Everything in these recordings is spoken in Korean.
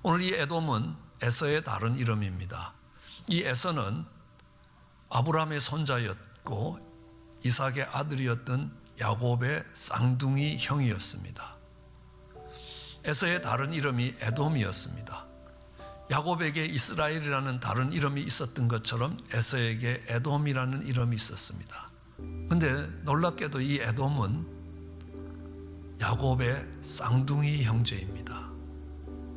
오늘 이 에돔은 에서의 다른 이름입니다. 이 에서는 아브라함의 손자였고 이삭의 아들이었던 야곱의 쌍둥이 형이었습니다. 에서의 다른 이름이 에돔이었습니다. 야곱에게 이스라엘이라는 다른 이름이 있었던 것처럼 에서에게 에돔이라는 이름이 있었습니다. 그런데 놀랍게도 이 에돔은 야곱의 쌍둥이 형제입니다.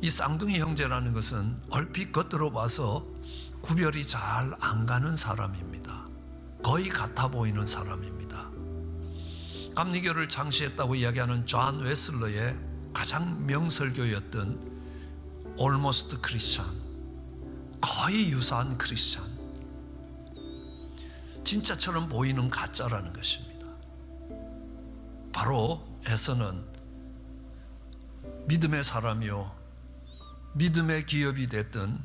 이 쌍둥이 형제라는 것은 얼핏 겉으로 봐서 구별이 잘 안 가는 사람입니다. 거의 같아 보이는 사람입니다. 감리교를 창시했다고 이야기하는 존 웨슬러의 가장 명설교였던 Almost Christian, 거의 유사한 크리스찬, 진짜처럼 보이는 가짜라는 것입니다. 바로 에서는 믿음의 사람이요 믿음의 기업이 됐던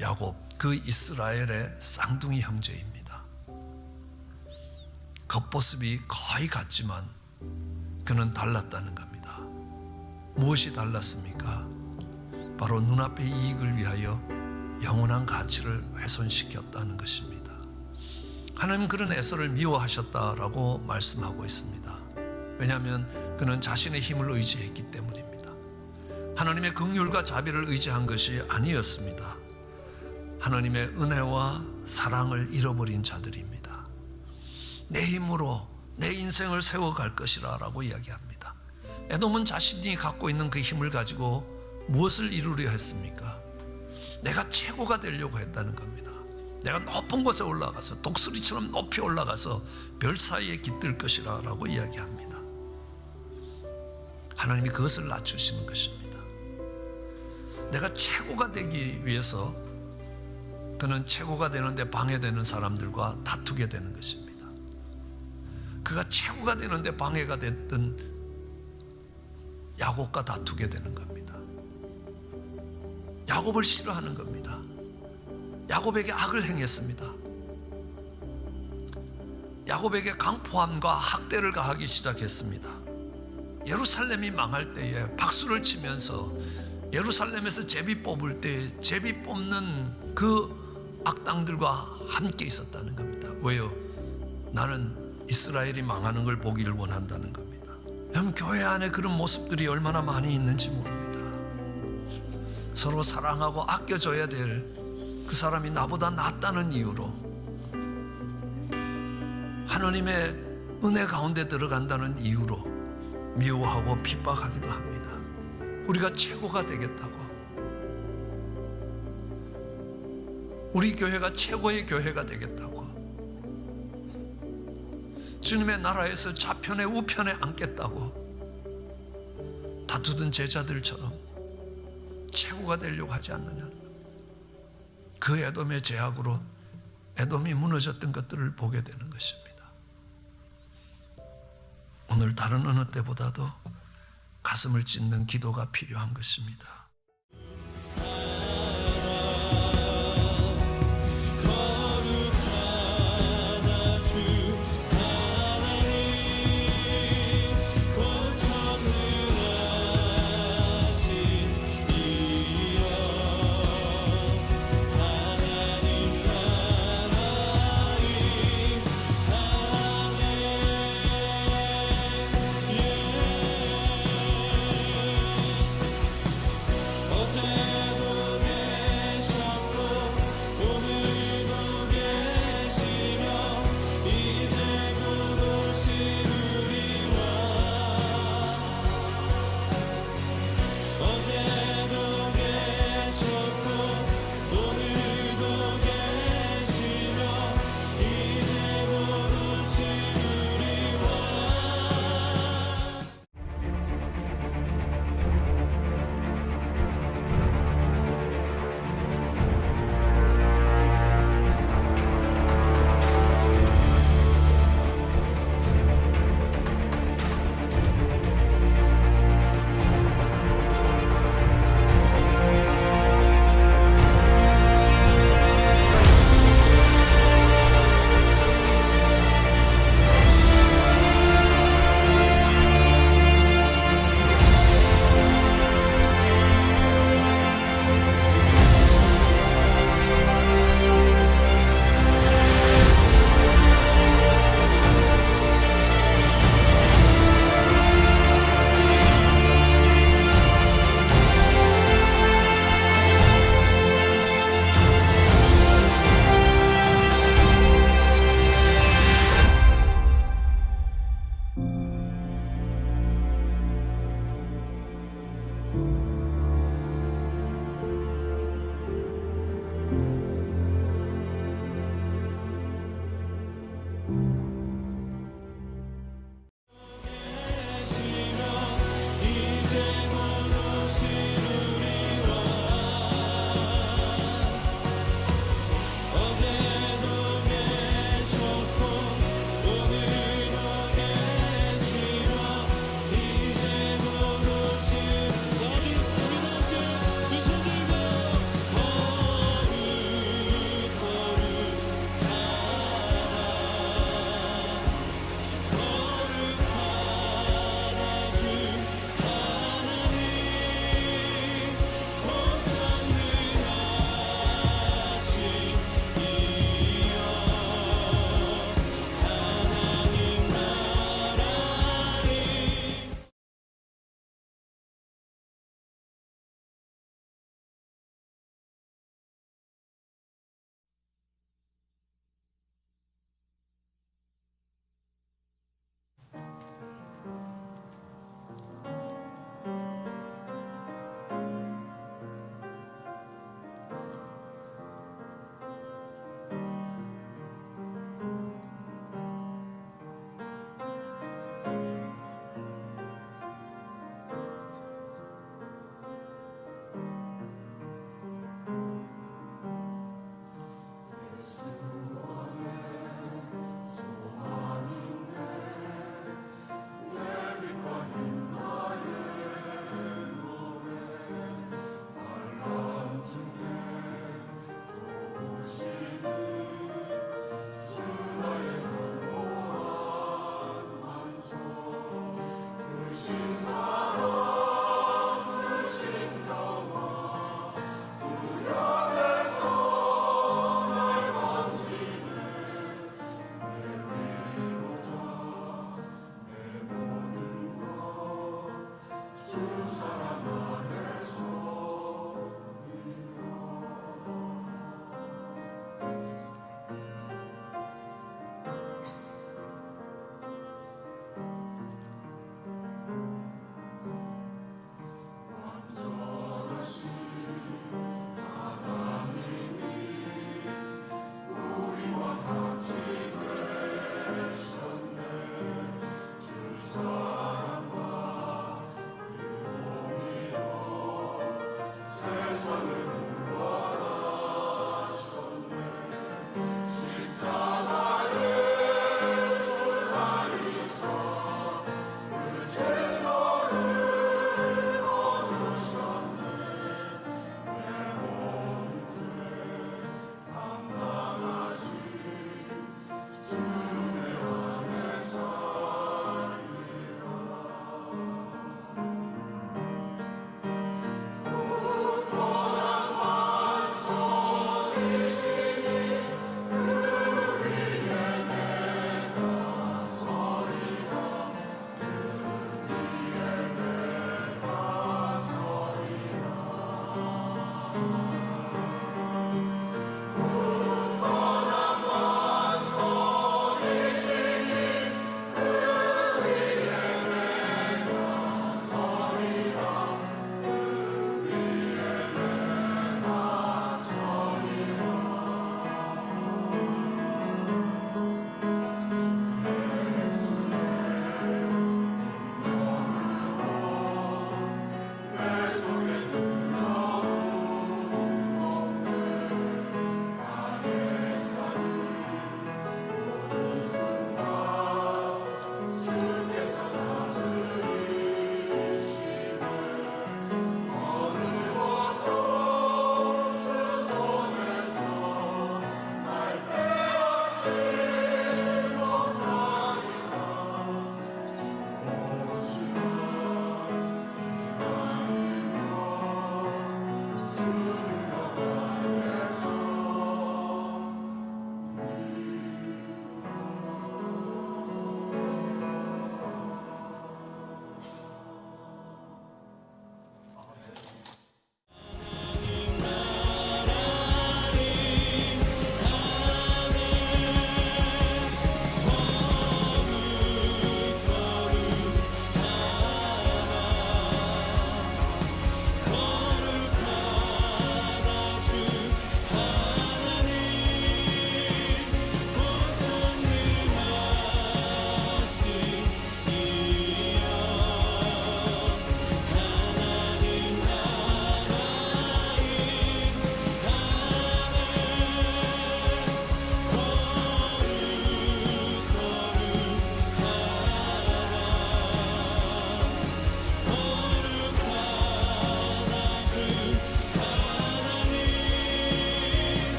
야곱, 그 이스라엘의 쌍둥이 형제입니다. 겉모습이 거의 같지만 그는 달랐다는 겁니다. 무엇이 달랐습니까? 바로 눈앞의 이익을 위하여 영원한 가치를 훼손시켰다는 것입니다. 하나님은 그런 에서를 미워하셨다라고 말씀하고 있습니다. 왜냐하면 그는 자신의 힘을 의지했기 때문입니다. 하나님의 긍휼과 자비를 의지한 것이 아니었습니다. 하나님의 은혜와 사랑을 잃어버린 자들입니다. 내 힘으로 내 인생을 세워갈 것이라 라고 이야기합니다. 에돔은 자신이 갖고 있는 그 힘을 가지고 무엇을 이루려 했습니까? 내가 최고가 되려고 했다는 겁니다. 내가 높은 곳에 올라가서 독수리처럼 높이 올라가서 별 사이에 깃들 것이라 라고 이야기합니다. 하나님이 그것을 낮추시는 것입니다. 내가 최고가 되기 위해서 그는 최고가 되는데 방해되는 사람들과 다투게 되는 것입니다. 그가 최고가 되는데 방해가 됐던 야곱과 다투게 되는 겁니다. 야곱을 싫어하는 겁니다. 야곱에게 악을 행했습니다. 야곱에게 강포함과 학대를 가하기 시작했습니다. 예루살렘이 망할 때에 박수를 치면서 예루살렘에서 제비 뽑을 때 제비 뽑는 그 악당들과 함께 있었다는 겁니다. 왜요? 나는 이스라엘이 망하는 걸 보기를 원한다는 겁니다. 여러분, 교회 안에 그런 모습들이 얼마나 많이 있는지 모릅니다. 서로 사랑하고 아껴줘야 될 그 사람이 나보다 낫다는 이유로 하나님의 은혜 가운데 들어간다는 이유로 미워하고 핍박하기도 합니다. 우리가 최고가 되겠다고, 우리 교회가 최고의 교회가 되겠다고, 주님의 나라에서 좌편에 우편에 앉겠다고 다투던 제자들처럼 최고가 되려고 하지 않느냐는 겁니다. 그 에돔의 제약으로 에돔이 무너졌던 것들을 보게 되는 것입니다. 오늘 다른 어느 때보다도 가슴을 찢는 기도가 필요한 것입니다.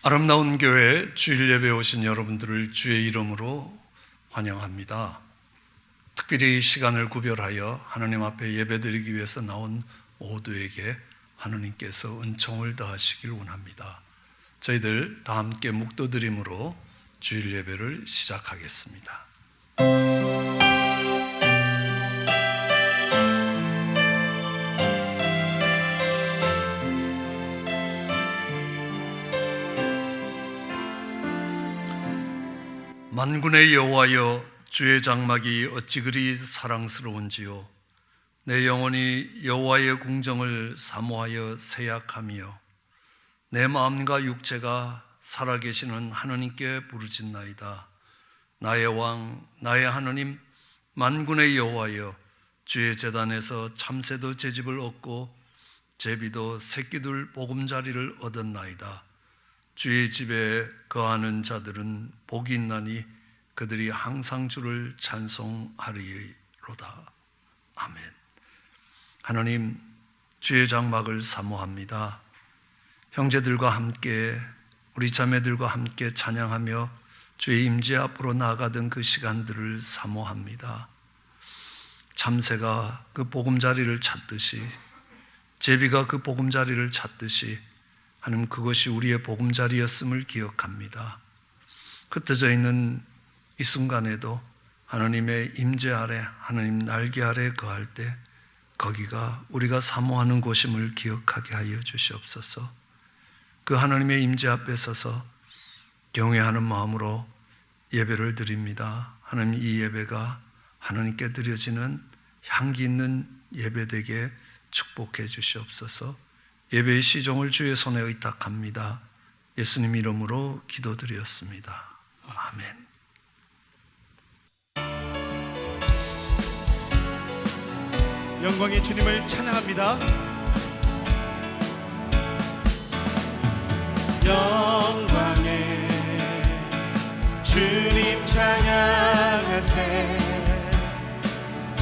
아름다운 교회 주일 예배에 오신 여러분들을 주의 이름으로 환영합니다. 특별히 시간을 구별하여 하나님 앞에 예배드리기 위해서 나온 모두에게 하나님께서 은총을 더하시길 원합니다. 저희들 다 함께 묵도드림으로 주일 예배를 시작하겠습니다. 만군의 여호와여, 주의 장막이 어찌 그리 사랑스러운지요. 내 영혼이 여호와의 궁정을 사모하여 새약하며 내 마음과 육체가 살아계시는 하나님께 부르짖나이다. 나의 왕, 나의 하나님, 만군의 여호와여, 주의 제단에서 참새도 제집을 얻고 제비도 새끼들 보금자리를 얻었나이다. 주의 집에 거하는 자들은 복이 있나니 그들이 항상 주를 찬송하리로다. 아멘. 하나님, 주의 장막을 사모합니다. 형제들과 함께, 우리 자매들과 함께 찬양하며 주의 임재 앞으로 나아가던 그 시간들을 사모합니다. 참새가 그 보금자리를 찾듯이, 제비가 그 보금자리를 찾듯이 하나님, 그것이 우리의 보금자리였음을 기억합니다. 흩어져 있는 이 순간에도 하나님의 임재 아래, 하나님 날개 아래 거할 때 거기가 우리가 사모하는 곳임을 기억하게 하여 주시옵소서. 그 하나님의 임재 앞에 서서 경외하는 마음으로 예배를 드립니다. 하나님, 이 예배가 하나님께 드려지는 향기 있는 예배되게 축복해 주시옵소서. 예배의 시종을 주의 손에 의탁합니다. 예수님 이름으로 기도드렸습니다. 아멘. 영광의 주님을 찬양합니다. 영광의 주님 찬양하세.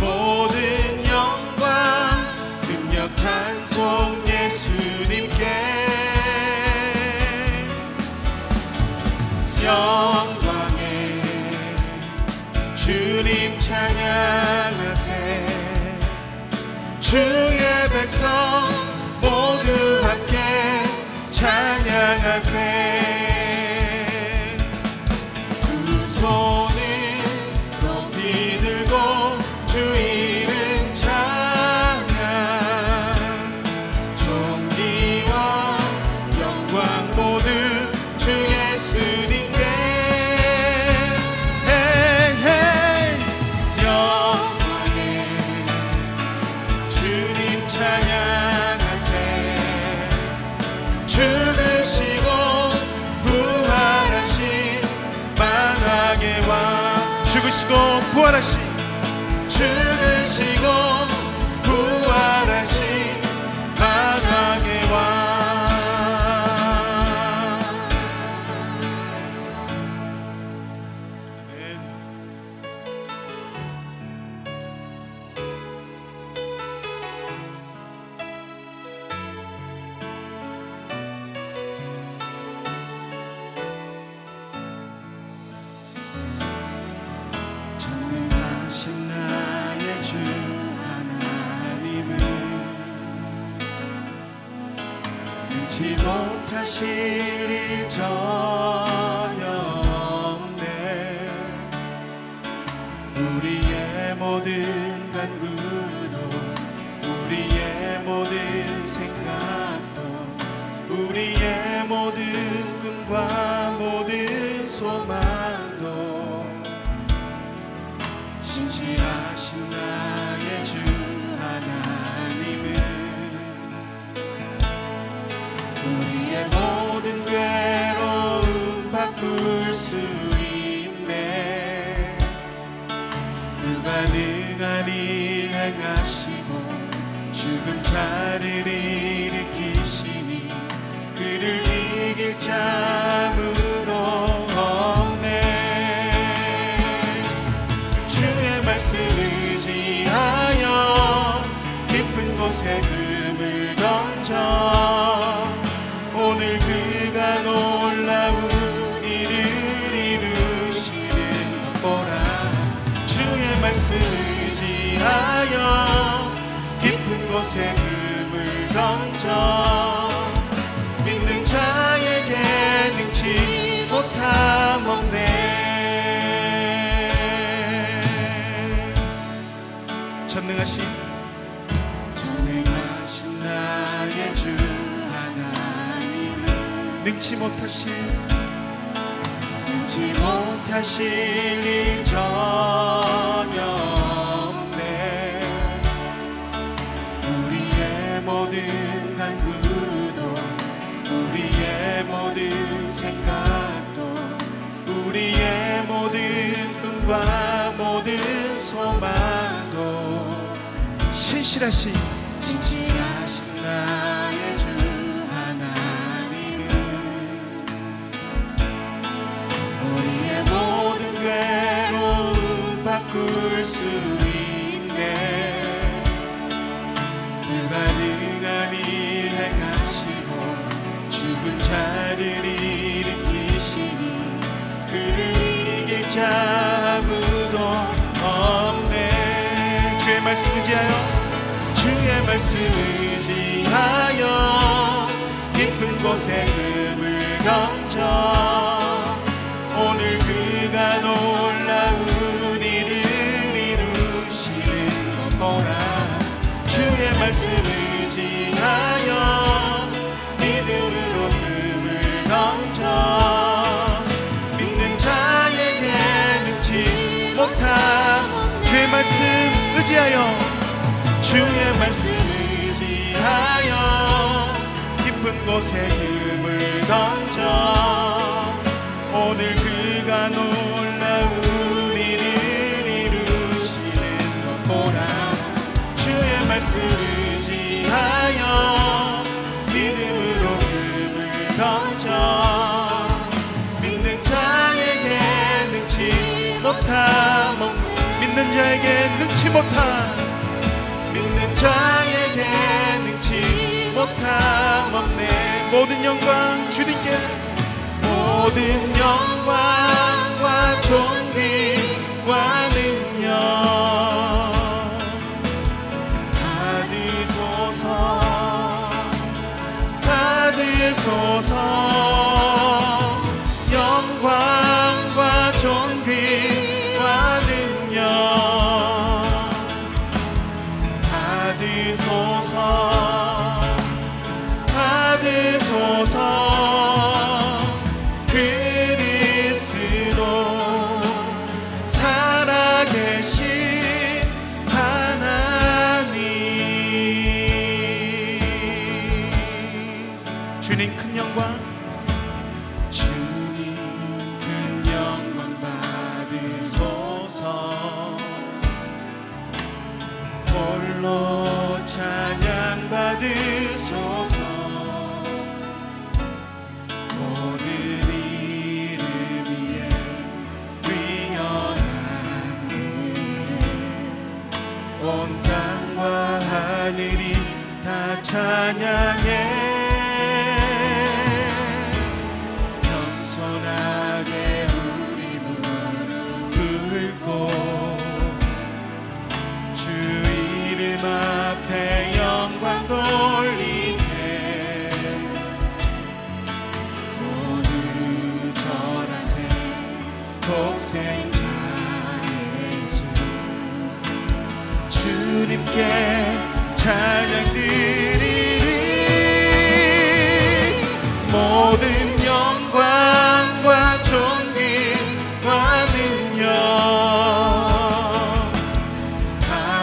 모든 영광 능력 찬송 예수님께. 영광의 주님 찬양하세. 주의 백성 모두 함께 찬양하세. 두 손을 높이 들고 주 이름 찬양. 존귀와 영광 모두 주 예수님께. 영광의 주님 찬양하세. 죽으시고 부활하신 만왕의 왕. 죽으시고 부활하신, 죽으시고 부활하신 만왕의 왕. 전능하신 나의 주 하나님은 능치 못하실 일 전혀 없네. 우리의 모든 간구도, 우리의 모든 생각도, 우리의 모든 꿈과 모든 소망도 신실하신 나의 주 하나님은 우리의 모든 괴로움 바꿀 수 있네. 불가능한 일 행하시고 죽은 자를 일으키시니 그를 이길 자 아무도 없네. 주의 말씀 의지하여 곳에 금을 던져 믿는 자에게 능치 못함 없네. 전능하신 나의 주 하나님은 능치 못하실 일 전혀 없네. 우리의 모든 간구도 우리의 모든 생각도 우리의 모든 꿈과 모든 소망도 신실하신 나의 주 하나님은 우리의 모든 괴로움 바꿀 수 있네. 불가능한 일 행하시고 죽은 자를 일으키시니 그를 이길 자 아무도 없네. 주의 말씀 의지하여 깊은 곳에 금을 던져 오늘 그가 놀라운 일을 이루시는 것 보라. 주의 말씀 의지하여 믿음으로 금을 던져 믿는 자에게 능치 못함. 주의 말씀 의지하여 깊은 곳에 금을 던져 오늘 그가 놀라운 일을 이루시는 것 보라. 주의 말씀 의지하여 믿음으로 금을 던져 믿는 자에게 능치 못함 믿는 자에게 능치 못함 없네. 모든 영광 주님께 모든 영광과 존귀와 능력 받으소서. 영광과 존귀와 능력 받으소서. 그리스도 살아계신 하나님. 주님 큰 영광 받으소서. 홀로 찬양 받으소서. 모든 이름 위에 뛰어난 이름 온 땅과 하늘이 다 찬양해. 겸손하게 우리 무릎 꿇고 주 이름 앞에 영광 돌리세. 모두 절하세. 독생자 예수 주님께 찬양 드리리. 모든 영광과 존귀와 능력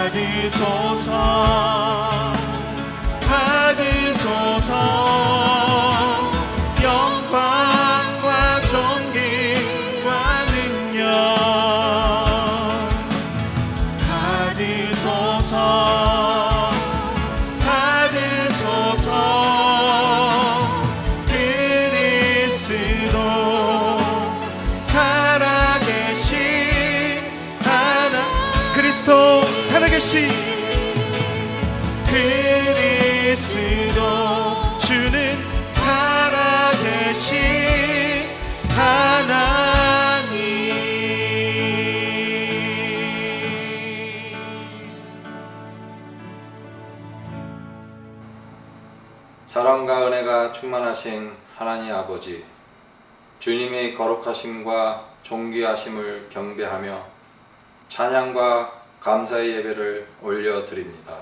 받으소서. 영광과 존귀와 능력 받으소서. 그리스도 살아계신 그리스도 살아계신 그리스도 주는 살아계신 하나님. 은혜가 충만하신 하나님 아버지, 주님의 거룩하심과 존귀하심을 경배하며 찬양과 감사의 예배를 올려드립니다.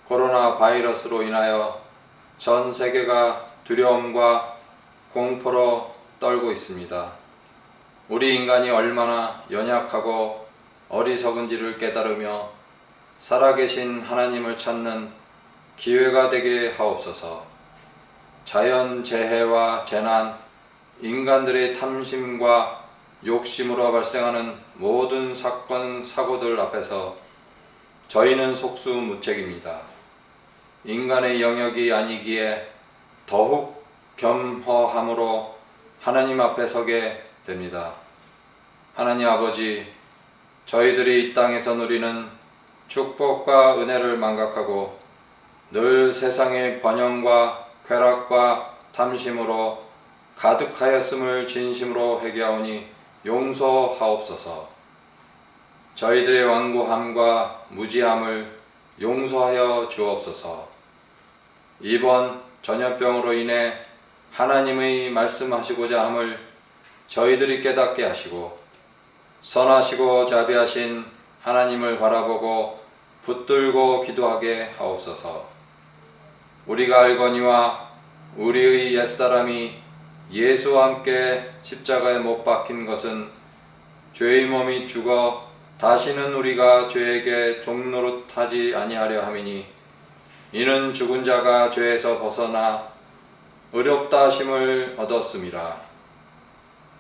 코로나 바이러스로 인하여 전 세계가 두려움과 공포로 떨고 있습니다. 우리 인간이 얼마나 연약하고 어리석은지를 깨달으며 살아계신 하나님을 찾는 기회가 되게 하옵소서. 자연재해와 재난, 인간들의 탐심과 욕심으로 발생하는 모든 사건, 사고들 앞에서 저희는 속수무책입니다. 인간의 영역이 아니기에 더욱 겸허함으로 하나님 앞에 서게 됩니다. 하나님 아버지, 저희들이 이 땅에서 누리는 축복과 은혜를 망각하고 늘 세상의 번영과 쾌락과 탐심으로 가득하였음을 진심으로 회개하오니 용서하옵소서. 저희들의 완고함과 무지함을 용서하여 주옵소서. 이번 전염병으로 인해 하나님의 말씀하시고자 함을 저희들이 깨닫게 하시고 선하시고 자비하신 하나님을 바라보고 붙들고 기도하게 하옵소서. 우리가 알거니와 우리의 옛사람이 예수와 함께 십자가에 못 박힌 것은 죄의 몸이 죽어 다시는 우리가 죄에게 종노릇하지 아니하려 함이니, 이는 죽은 자가 죄에서 벗어나 의롭다 하심을 얻었음이라.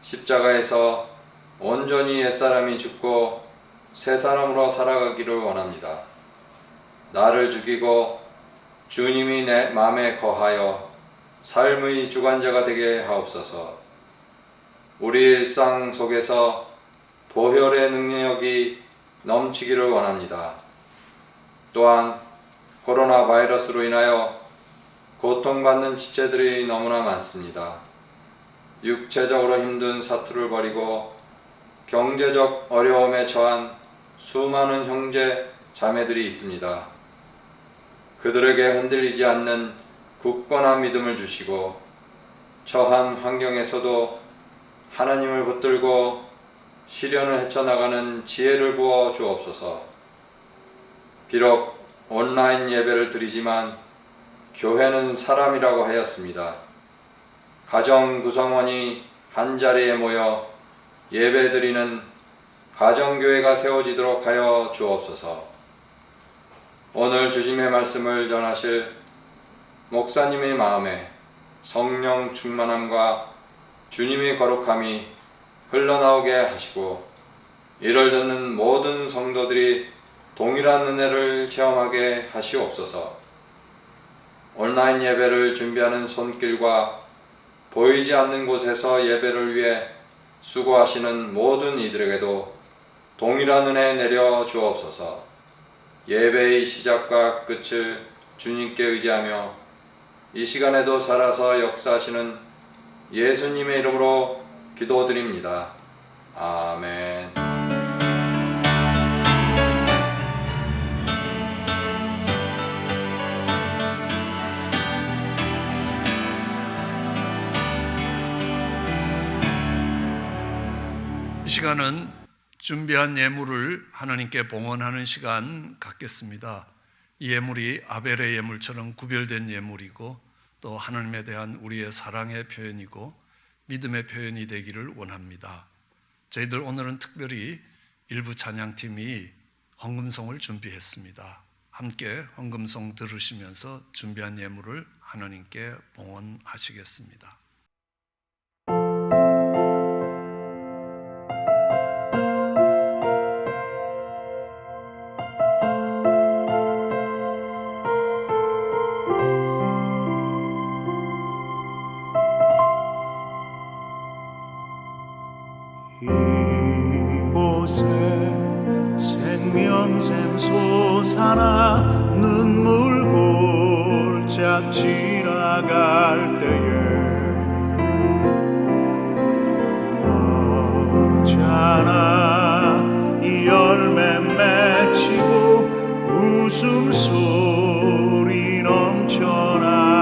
십자가에서 온전히 옛사람이 죽고 새 사람으로 살아가기를 원합니다. 나를 죽이고 주님이 내 마음에 거하여 삶의 주관자가 되게 하옵소서. 우리 일상 속에서 보혈의 능력이 넘치기를 원합니다. 또한 코로나 바이러스로 인하여 고통받는 지체들이 너무나 많습니다. 육체적으로 힘든 사투를 벌이고 경제적 어려움에 처한 수많은 형제 자매들이 있습니다. 그들에게 흔들리지 않는 굳건한 믿음을 주시고 처한 환경에서도 하나님을 붙들고 시련을 헤쳐나가는 지혜를 부어 주옵소서. 비록 온라인 예배를 드리지만 교회는 사람이라고 하였습니다. 가정 구성원이 한자리에 모여 예배 드리는 가정교회가 세워지도록 하여 주옵소서. 오늘 주님의 말씀을 전하실 목사님의 마음에 성령 충만함과 주님의 거룩함이 흘러나오게 하시고, 이를 듣는 모든 성도들이 동일한 은혜를 체험하게 하시옵소서. 온라인 예배를 준비하는 손길과 보이지 않는 곳에서 예배를 위해 수고하시는 모든 이들에게도 동일한 은혜 내려 주옵소서. 예배의 시작과 끝을 주님께 의지하며 이 시간에도 살아서 역사하시는 예수님의 이름으로 기도드립니다. 아멘. 이 시간은 준비한 예물을 하나님께 봉헌하는 시간 갖겠습니다. 이 예물이 아벨의 예물처럼 구별된 예물이고 또 하나님에 대한 우리의 사랑의 표현이고 믿음의 표현이 되기를 원합니다. 저희들 오늘은 특별히 일부 찬양팀이 헌금송을 준비했습니다. 함께 헌금송 들으시면서 준비한 예물을 하나님께 봉헌하시겠습니다. 이곳에 생명샘 솟아나 눈물 골짝 지나갈 때에 언제나 이 열매 맺히고 웃음소리 넘쳐나리라.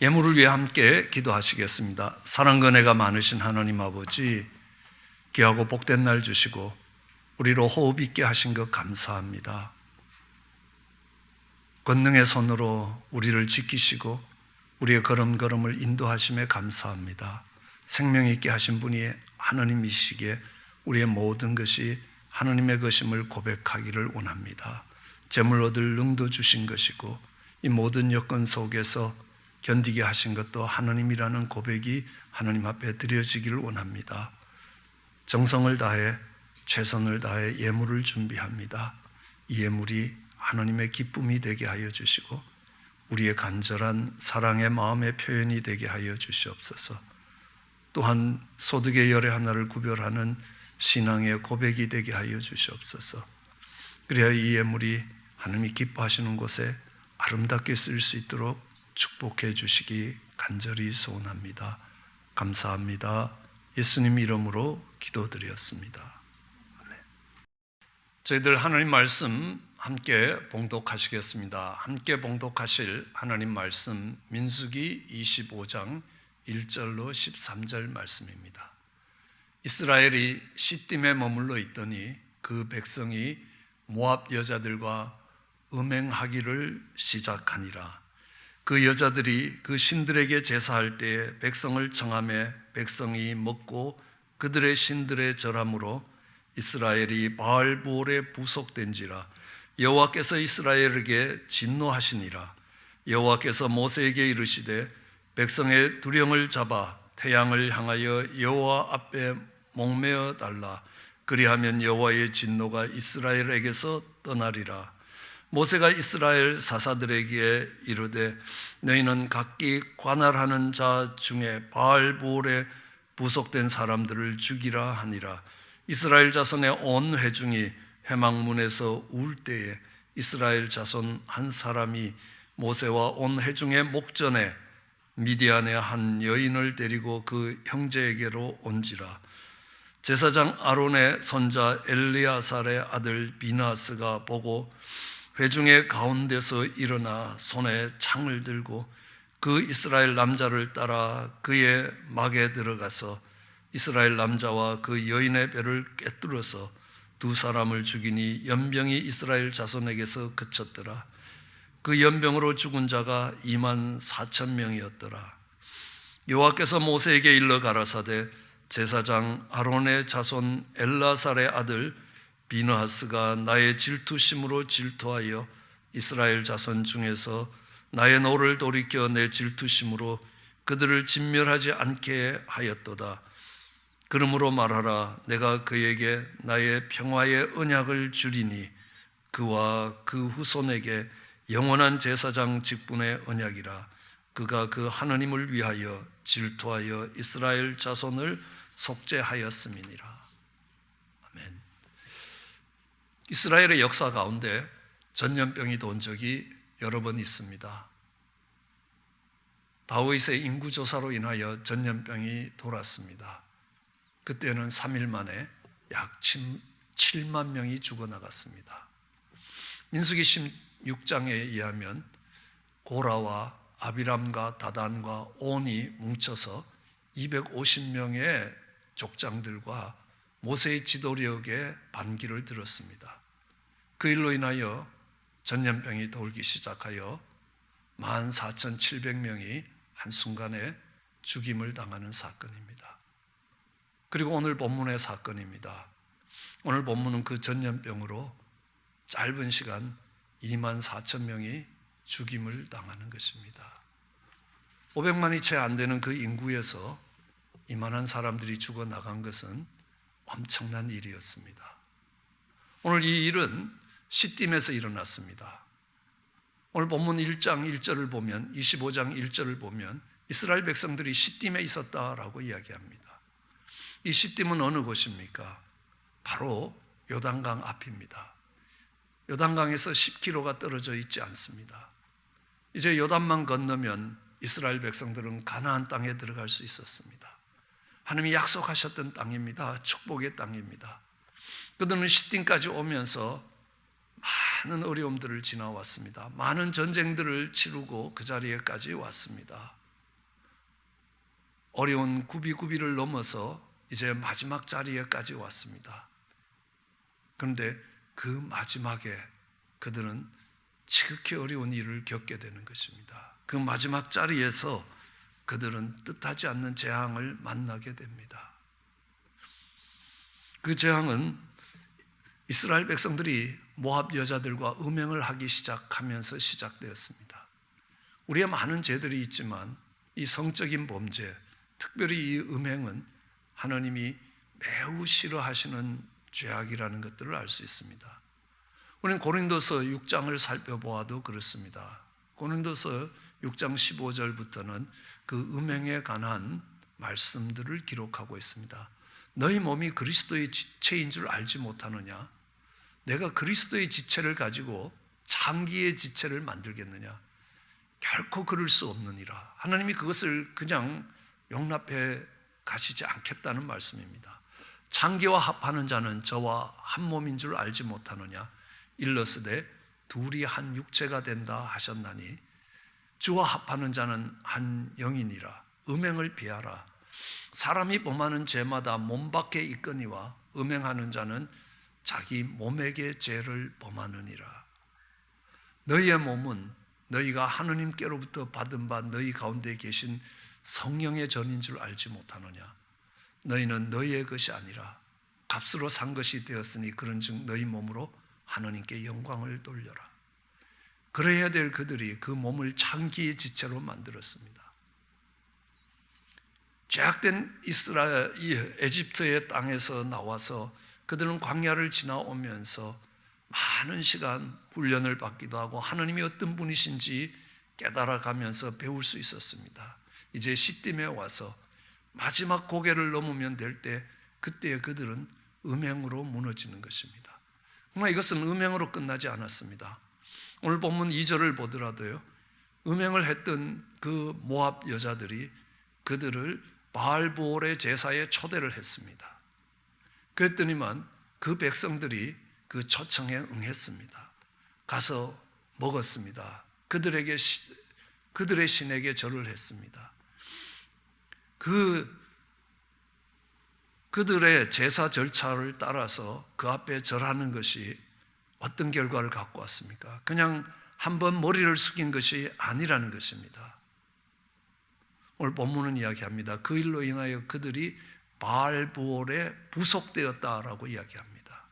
예물을 위해 함께 기도하시겠습니다. 사랑과 은혜가 많으신 하나님 아버지, 귀하고 복된 날 주시고 우리로 호흡 있게 하신 것 감사합니다. 권능의 손으로 우리를 지키시고 우리의 걸음걸음을 인도하심에 감사합니다. 생명 있게 하신 분이 하나님이시기에 우리의 모든 것이 하나님의 것임을 고백하기를 원합니다. 재물 얻을 능도 주신 것이고 이 모든 여건 속에서 견디게 하신 것도 하나님이라는 고백이 하나님 앞에 드려지기를 원합니다. 정성을 다해 최선을 다해 예물을 준비합니다. 이 예물이 하나님의 기쁨이 되게 하여 주시고 우리의 간절한 사랑의 마음의 표현이 되게 하여 주시옵소서. 또한 소득의 열의 하나를 구별하는 신앙의 고백이 되게 하여 주시옵소서. 그래야 이 예물이 하나님이 기뻐하시는 곳에 아름답게 쓸 수 있도록 축복해 주시기 간절히 소원합니다. 감사합니다. 예수님 이름으로 기도드렸습니다. 아멘. 저희들 하나님 말씀 함께 봉독하시겠습니다. 함께 봉독하실 하나님 말씀 민수기 25장 1절로 13절 말씀입니다. 이스라엘이 시딤에 머물러 있더니 그 백성이 모압 여자들과 음행하기를 시작하니라. 그 여자들이 그 신들에게 제사할 때에 백성을 청하매 백성이 먹고 그들의 신들의 절함으로 이스라엘이 바알볼에 부속된지라. 여호와께서 이스라엘에게 진노하시니라. 여호와께서 모세에게 이르시되 백성의 두령을 잡아 태양을 향하여 여호와 앞에 목매어 달라. 그리하면 여호와의 진노가 이스라엘에게서 떠나리라. 모세가 이스라엘 사사들에게 이르되 너희는 각기 관할하는 자 중에 바알볼에 부속된 사람들을 죽이라 하니라. 이스라엘 자손의 온 회중이 회막문에서 울 때에 이스라엘 자손 한 사람이 모세와 온 회중의 목전에 미디안의 한 여인을 데리고 그 형제에게로 온지라. 제사장 아론의 손자 엘리아살의 아들 비나스가 보고 회중의 가운데서 일어나 손에 창을 들고 그 이스라엘 남자를 따라 그의 막에 들어가서 이스라엘 남자와 그 여인의 배를 꿰뚫어서 두 사람을 죽이니 연병이 이스라엘 자손에게서 그쳤더라. 그 연병으로 죽은 자가 24,000명이었더라. 여호와께서 모세에게 일러 가라사대 제사장 아론의 자손 엘라살의 아들 비느하스가 나의 질투심으로 질투하여 이스라엘 자손 중에서 나의 노를 돌이켜 내 질투심으로 그들을 진멸하지 않게 하였도다. 그러므로 말하라. 내가 그에게 나의 평화의 언약을 주리니 그와 그 후손에게 영원한 제사장 직분의 언약이라. 그가 그 하나님을 위하여 질투하여 이스라엘 자손을 속죄하였음이니라. 아멘. 이스라엘의 역사 가운데 전염병이 돈 적이 여러 번 있습니다. 다윗의 인구조사로 인하여 전염병이 돌았습니다. 그때는 3일 만에 약 7만 명이 죽어나갔습니다. 민수기 16장에 의하면 고라와 아비람과 다단과 온이 뭉쳐서 250명의 족장들과 모세의 지도력에 반기를 들었습니다. 그 일로 인하여 전염병이 돌기 시작하여 14,700명이 한순간에 죽임을 당하는 사건입니다. 그리고 오늘 본문의 사건입니다. 오늘 본문은 그 전염병으로 짧은 시간 24,000명이 죽임을 당하는 것입니다. 500만이 채 안 되는 그 인구에서 이만한 사람들이 죽어나간 것은 엄청난 일이었습니다. 오늘 이 일은 시딤에서 일어났습니다. 오늘 본문 1장 1절을 보면 25장 1절을 보면 이스라엘 백성들이 시딤에 있었다라고 이야기합니다. 이 시딤은 어느 곳입니까? 바로 요단강 앞입니다. 요단강에서 10km가 떨어져 있지 않습니다. 이제 요단만 건너면 이스라엘 백성들은 가나안 땅에 들어갈 수 있었습니다. 하나님이 약속하셨던 땅입니다. 축복의 땅입니다. 그들은 시딤까지 오면서 많은 어려움들을 지나왔습니다. 많은 전쟁들을 치르고 그 자리에까지 왔습니다. 어려운 구비구비를 넘어서 이제 마지막 자리에까지 왔습니다. 그런데 그 마지막에 그들은 지극히 어려운 일을 겪게 되는 것입니다. 그 마지막 자리에서 그들은 뜻하지 않는 재앙을 만나게 됩니다. 그 재앙은 이스라엘 백성들이 모압 여자들과 음행을 하기 시작하면서 시작되었습니다. 우리의 많은 죄들이 있지만 이 성적인 범죄, 특별히 이 음행은 하나님이 매우 싫어하시는 죄악이라는 것들을 알 수 있습니다. 우리는 고린도서 6장을 살펴보아도 그렇습니다. 고린도서 6장 15절부터는 그 음행에 관한 말씀들을 기록하고 있습니다. 너희 몸이 그리스도의 지체인 줄 알지 못하느냐? 내가 그리스도의 지체를 가지고 장기의 지체를 만들겠느냐? 결코 그럴 수 없느니라. 하나님이 그것을 그냥 용납해 가시지 않겠다는 말씀입니다. 장기와 합하는 자는 저와 한 몸인 줄 알지 못하느냐? 일러스되 둘이 한 육체가 된다 하셨나니 주와 합하는 자는 한 영이니라. 음행을 피하라. 사람이 범하는 죄마다 몸 밖에 있거니와 음행하는 자는 자기 몸에게 죄를 범하느니라. 너희의 몸은 너희가 하느님께로부터 받은 바 너희 가운데 계신 성령의 전인 줄 알지 못하느냐? 너희는 너희의 것이 아니라 값으로 산 것이 되었으니 그런즉 너희 몸으로 하느님께 영광을 돌려라. 그래야 될 그들이 그 몸을 장기의 지체로 만들었습니다. 죄악된 에집트의 땅에서 나와서 그들은 광야를 지나오면서 많은 시간 훈련을 받기도 하고 하나님이 어떤 분이신지 깨달아가면서 배울 수 있었습니다. 이제 시딤에 와서 마지막 고개를 넘으면 될 때 그때 그들은 음행으로 무너지는 것입니다. 그러나 이것은 음행으로 끝나지 않았습니다. 오늘 본문 2절을 보더라도요, 음행을 했던 그 모압 여자들이 그들을 바알보올의 제사에 초대를 했습니다. 그랬더니만 그 백성들이 그 초청에 응했습니다. 가서 먹었습니다. 그들의 신에게 절을 했습니다. 그들의 제사 절차를 따라서 그 앞에 절하는 것이 어떤 결과를 갖고 왔습니까? 그냥 한번 머리를 숙인 것이 아니라는 것입니다. 오늘 본문은 이야기합니다. 그 일로 인하여 그들이 바알보올에 부속되었다라고 이야기합니다.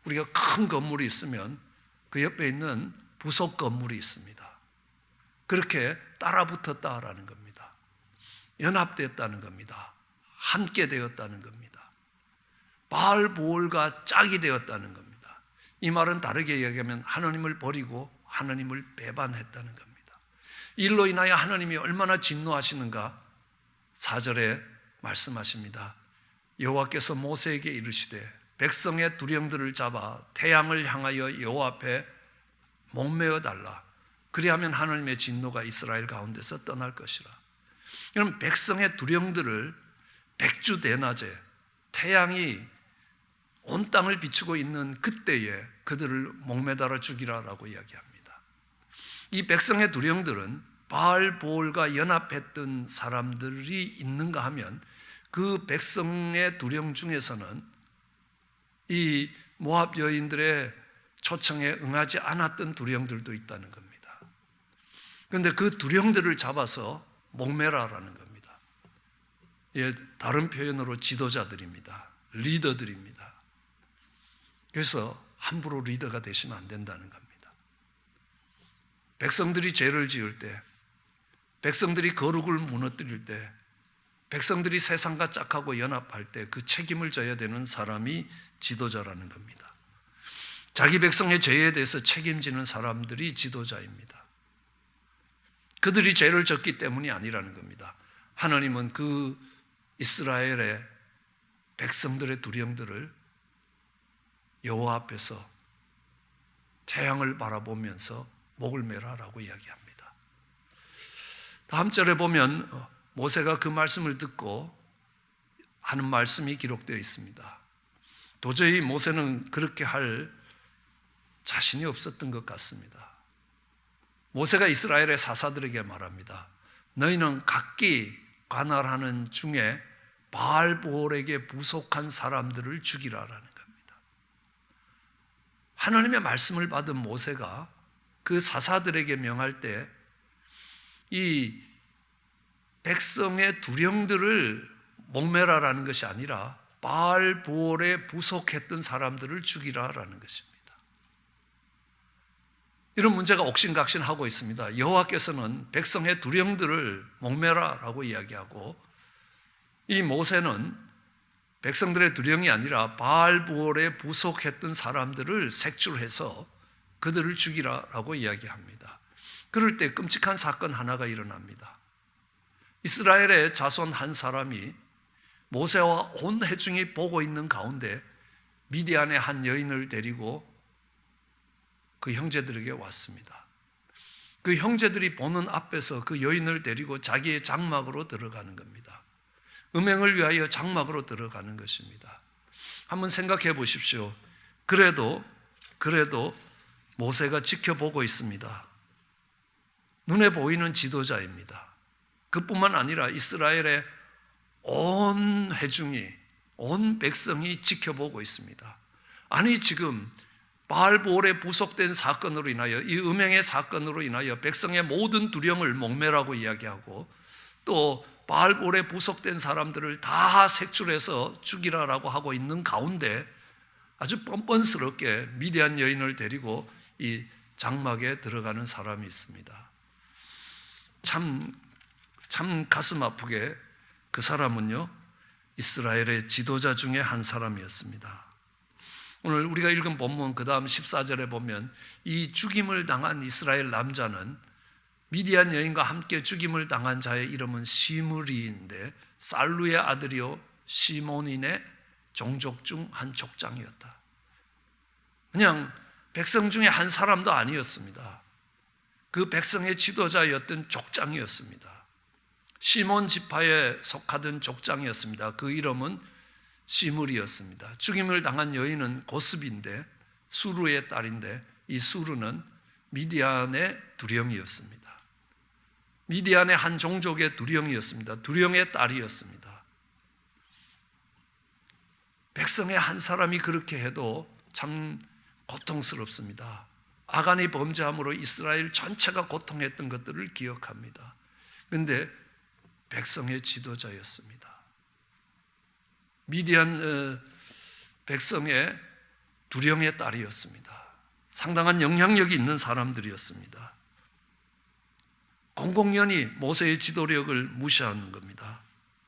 우리가 큰 건물이 있으면 그 옆에 있는 부속 건물이 있습니다. 그렇게 따라붙었다라는 겁니다. 연합되었다는 겁니다. 함께 되었다는 겁니다. 바알보올과 짝이 되었다는 겁니다. 이 말은 다르게 이야기하면 하나님을 버리고 하나님을 배반했다는 겁니다. 일로 인하여 하나님이 얼마나 진노하시는가 4절에 말씀하십니다. 여호와께서 모세에게 이르시되 백성의 두령들을 잡아 태양을 향하여 여호와 앞에 목매어 달라. 그리하면 하나님의 진노가 이스라엘 가운데서 떠날 것이라. 그럼 백성의 두령들을 백주 대낮에 태양이 온 땅을 비추고 있는 그때에 그들을 목매달아 죽이라라고 이야기합니다. 이 백성의 두령들은 바알보올과 연합했던 사람들이 있는가 하면 그 백성의 두령 중에서는 이 모압 여인들의 초청에 응하지 않았던 두령들도 있다는 겁니다. 그런데 그 두령들을 잡아서 목매라라는 겁니다. 예, 다른 표현으로 지도자들입니다. 리더들입니다. 그래서 함부로 리더가 되시면 안 된다는 겁니다. 백성들이 죄를 지을 때, 백성들이 거룩을 무너뜨릴 때, 백성들이 세상과 짝하고 연합할 때 그 책임을 져야 되는 사람이 지도자라는 겁니다. 자기 백성의 죄에 대해서 책임지는 사람들이 지도자입니다. 그들이 죄를 졌기 때문이 아니라는 겁니다. 하나님은 그 이스라엘의 백성들의 두령들을 여호와 앞에서 태양을 바라보면서 목을 매라라고 이야기합니다. 다음 절에 보면 모세가 그 말씀을 듣고 하는 말씀이 기록되어 있습니다. 도저히 모세는 그렇게 할 자신이 없었던 것 같습니다. 모세가 이스라엘의 사사들에게 말합니다. 너희는 각기 관할하는 중에 바알보올에게 부속한 사람들을 죽이라라는 겁니다. 하나님의 말씀을 받은 모세가 그 사사들에게 명할 때 이 백성의 두령들을 목매라라는 것이 아니라 바알보올에 부속했던 사람들을 죽이라라는 것입니다. 이런 문제가 옥신각신하고 있습니다. 여호와께서는 백성의 두령들을 목매라라고 이야기하고 이 모세는 백성들의 두령이 아니라 바알보올에 부속했던 사람들을 색출해서 그들을 죽이라라고 이야기합니다. 그럴 때 끔찍한 사건 하나가 일어납니다. 이스라엘의 자손 한 사람이 모세와 온 회중이 보고 있는 가운데 미디안의 한 여인을 데리고 그 형제들에게 왔습니다. 그 형제들이 보는 앞에서 그 여인을 데리고 자기의 장막으로 들어가는 겁니다. 음행을 위하여 장막으로 들어가는 것입니다. 한번 생각해 보십시오. 그래도 모세가 지켜보고 있습니다. 눈에 보이는 지도자입니다. 그뿐만 아니라 이스라엘의 온 회중이, 온 백성이 지켜보고 있습니다. 아니 지금 바알보올에 부속된 사건으로 인하여, 이 음행의 사건으로 인하여 백성의 모든 두령을 목매라고 이야기하고 또 바알보올에 부속된 사람들을 다 색출해서 죽이라라고 하고 있는 가운데 아주 뻔뻔스럽게 미디안 여인을 데리고 이 장막에 들어가는 사람이 있습니다. 참 가슴 아프게 그 사람은요, 이스라엘의 지도자 중에 한 사람이었습니다. 오늘 우리가 읽은 본문 그 다음 14절에 보면 이 죽임을 당한 이스라엘 남자는 미디안 여인과 함께 죽임을 당한 자의 이름은 시므리인데 살루의 아들이요 시몬인의 종족 중 한 족장이었다. 그냥 백성 중에 한 사람도 아니었습니다. 그 백성의 지도자였던 족장이었습니다. 시몬 지파에 속하던 족장이었습니다. 그 이름은 시므리였습니다. 죽임을 당한 여인은 고스비인데 수르의 딸인데 이 수르는 미디안의 두령이었습니다. 미디안의 한 종족의 두령이었습니다. 두령의 딸이었습니다. 백성의 한 사람이 그렇게 해도 참 고통스럽습니다. 아간이 범죄함으로 이스라엘 전체가 고통했던 것들을 기억합니다. 그런데 백성의 지도자였습니다. 미디안 백성의 두령의 딸이었습니다. 상당한 영향력이 있는 사람들이었습니다. 공공연히 모세의 지도력을 무시하는 겁니다.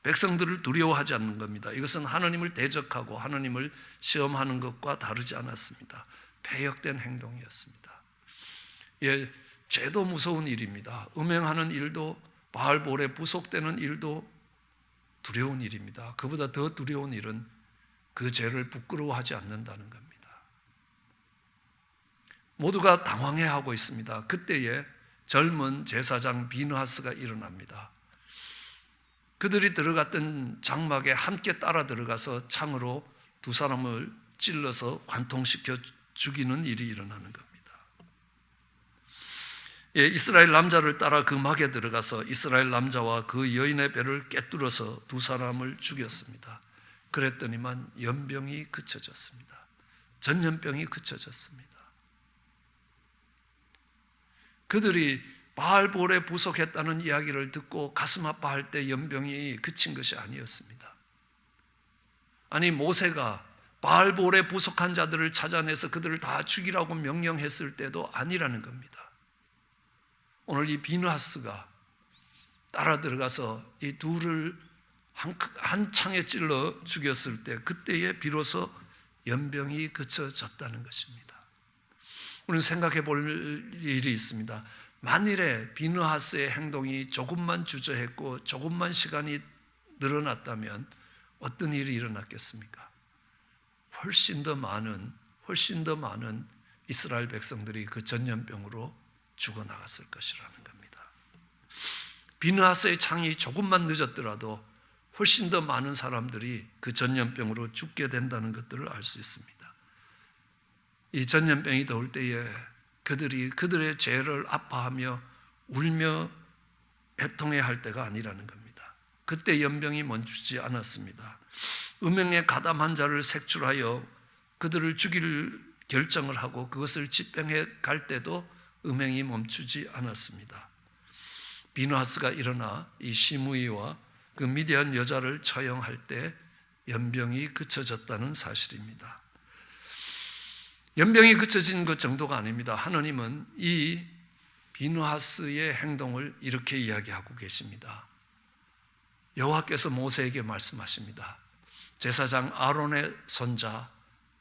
백성들을 두려워하지 않는 겁니다. 이것은 하나님을 대적하고 하나님을 시험하는 것과 다르지 않았습니다. 배역된 행동이었습니다. 예, 죄도 무서운 일입니다. 음행하는 일도 바알보올에 부속되는 일도 두려운 일입니다. 그보다 더 두려운 일은 그 죄를 부끄러워하지 않는다는 겁니다. 모두가 당황해하고 있습니다. 그때에 젊은 제사장 비느하스가 일어납니다. 그들이 들어갔던 장막에 함께 따라 들어가서 창으로 두 사람을 찔러서 관통시켜 죽이는 일이 일어나는 겁니다. 예, 이스라엘 남자를 따라 그 막에 들어가서 이스라엘 남자와 그 여인의 배를 꿰뚫어서 두 사람을 죽였습니다. 그랬더니만 연병이 그쳐졌습니다. 전염병이 그쳐졌습니다. 그들이 바알보올에 부속했다는 이야기를 듣고 가슴 아파할 때 연병이 그친 것이 아니었습니다. 아니 모세가 바알보올에 부속한 자들을 찾아내서 그들을 다 죽이라고 명령했을 때도 아니라는 겁니다. 오늘 이 비느하스가 따라 들어가서 이 둘을 한 창에 찔러 죽였을 때 그때에 비로소 연병이 그쳐졌다는 것입니다. 우리는 생각해 볼 일이 있습니다. 만일에 비느하스의 행동이 조금만 주저했고 조금만 시간이 늘어났다면 어떤 일이 일어났겠습니까? 훨씬 더 많은 이스라엘 백성들이 그 전염병으로 죽어나갔을 것이라는 겁니다. 비느하스의 창이 조금만 늦었더라도 훨씬 더 많은 사람들이 그 전염병으로 죽게 된다는 것들을 알 수 있습니다. 이 전염병이 더울 때에 그들이 그들의 죄를 아파하며 울며 애통해야 할 때가 아니라는 겁니다. 그때 연병이 멈추지 않았습니다. 음행에 가담한 자를 색출하여 그들을 죽일 결정을 하고 그것을 집행해 갈 때도 음행이 멈추지 않았습니다. 비느하스가 일어나 이 시므이와 그 미디안 여자를 처형할 때 연병이 그쳐졌다는 사실입니다. 연병이 그쳐진 것 정도가 아닙니다. 하나님은 이 비느하스의 행동을 이렇게 이야기하고 계십니다. 여호와께서 모세에게 말씀하십니다. 제사장 아론의 손자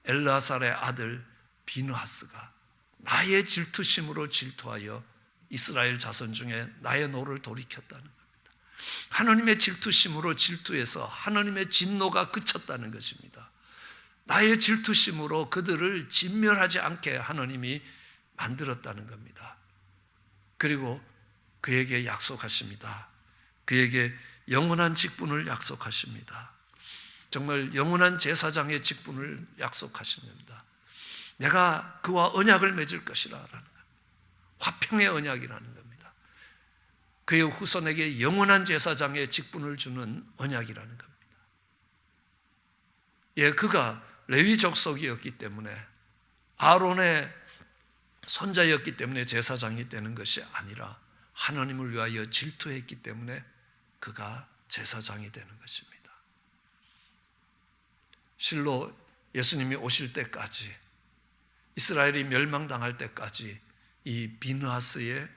엘르아살의 아들 비느하스가 나의 질투심으로 질투하여 이스라엘 자손 중에 나의 노를 돌이켰다는 겁니다. 하나님의 질투심으로 질투해서 하나님의 진노가 그쳤다는 것입니다. 나의 질투심으로 그들을 진멸하지 않게 하나님이 만들었다는 겁니다. 그리고 그에게 약속하십니다. 그에게 영원한 직분을 약속하십니다. 정말 영원한 제사장의 직분을 약속하신 겁니다. 내가 그와 언약을 맺을 것이라라는 겁니다. 화평의 언약이라는 겁니다. 그의 후손에게 영원한 제사장의 직분을 주는 언약이라는 겁니다. 예, 그가 레위 족속이었기 때문에 아론의 손자였기 때문에 제사장이 되는 것이 아니라 하나님을 위하여 질투했기 때문에 그가 제사장이 되는 것입니다. 실로 예수님이 오실 때까지, 이스라엘이 멸망당할 때까지 이 비느하스의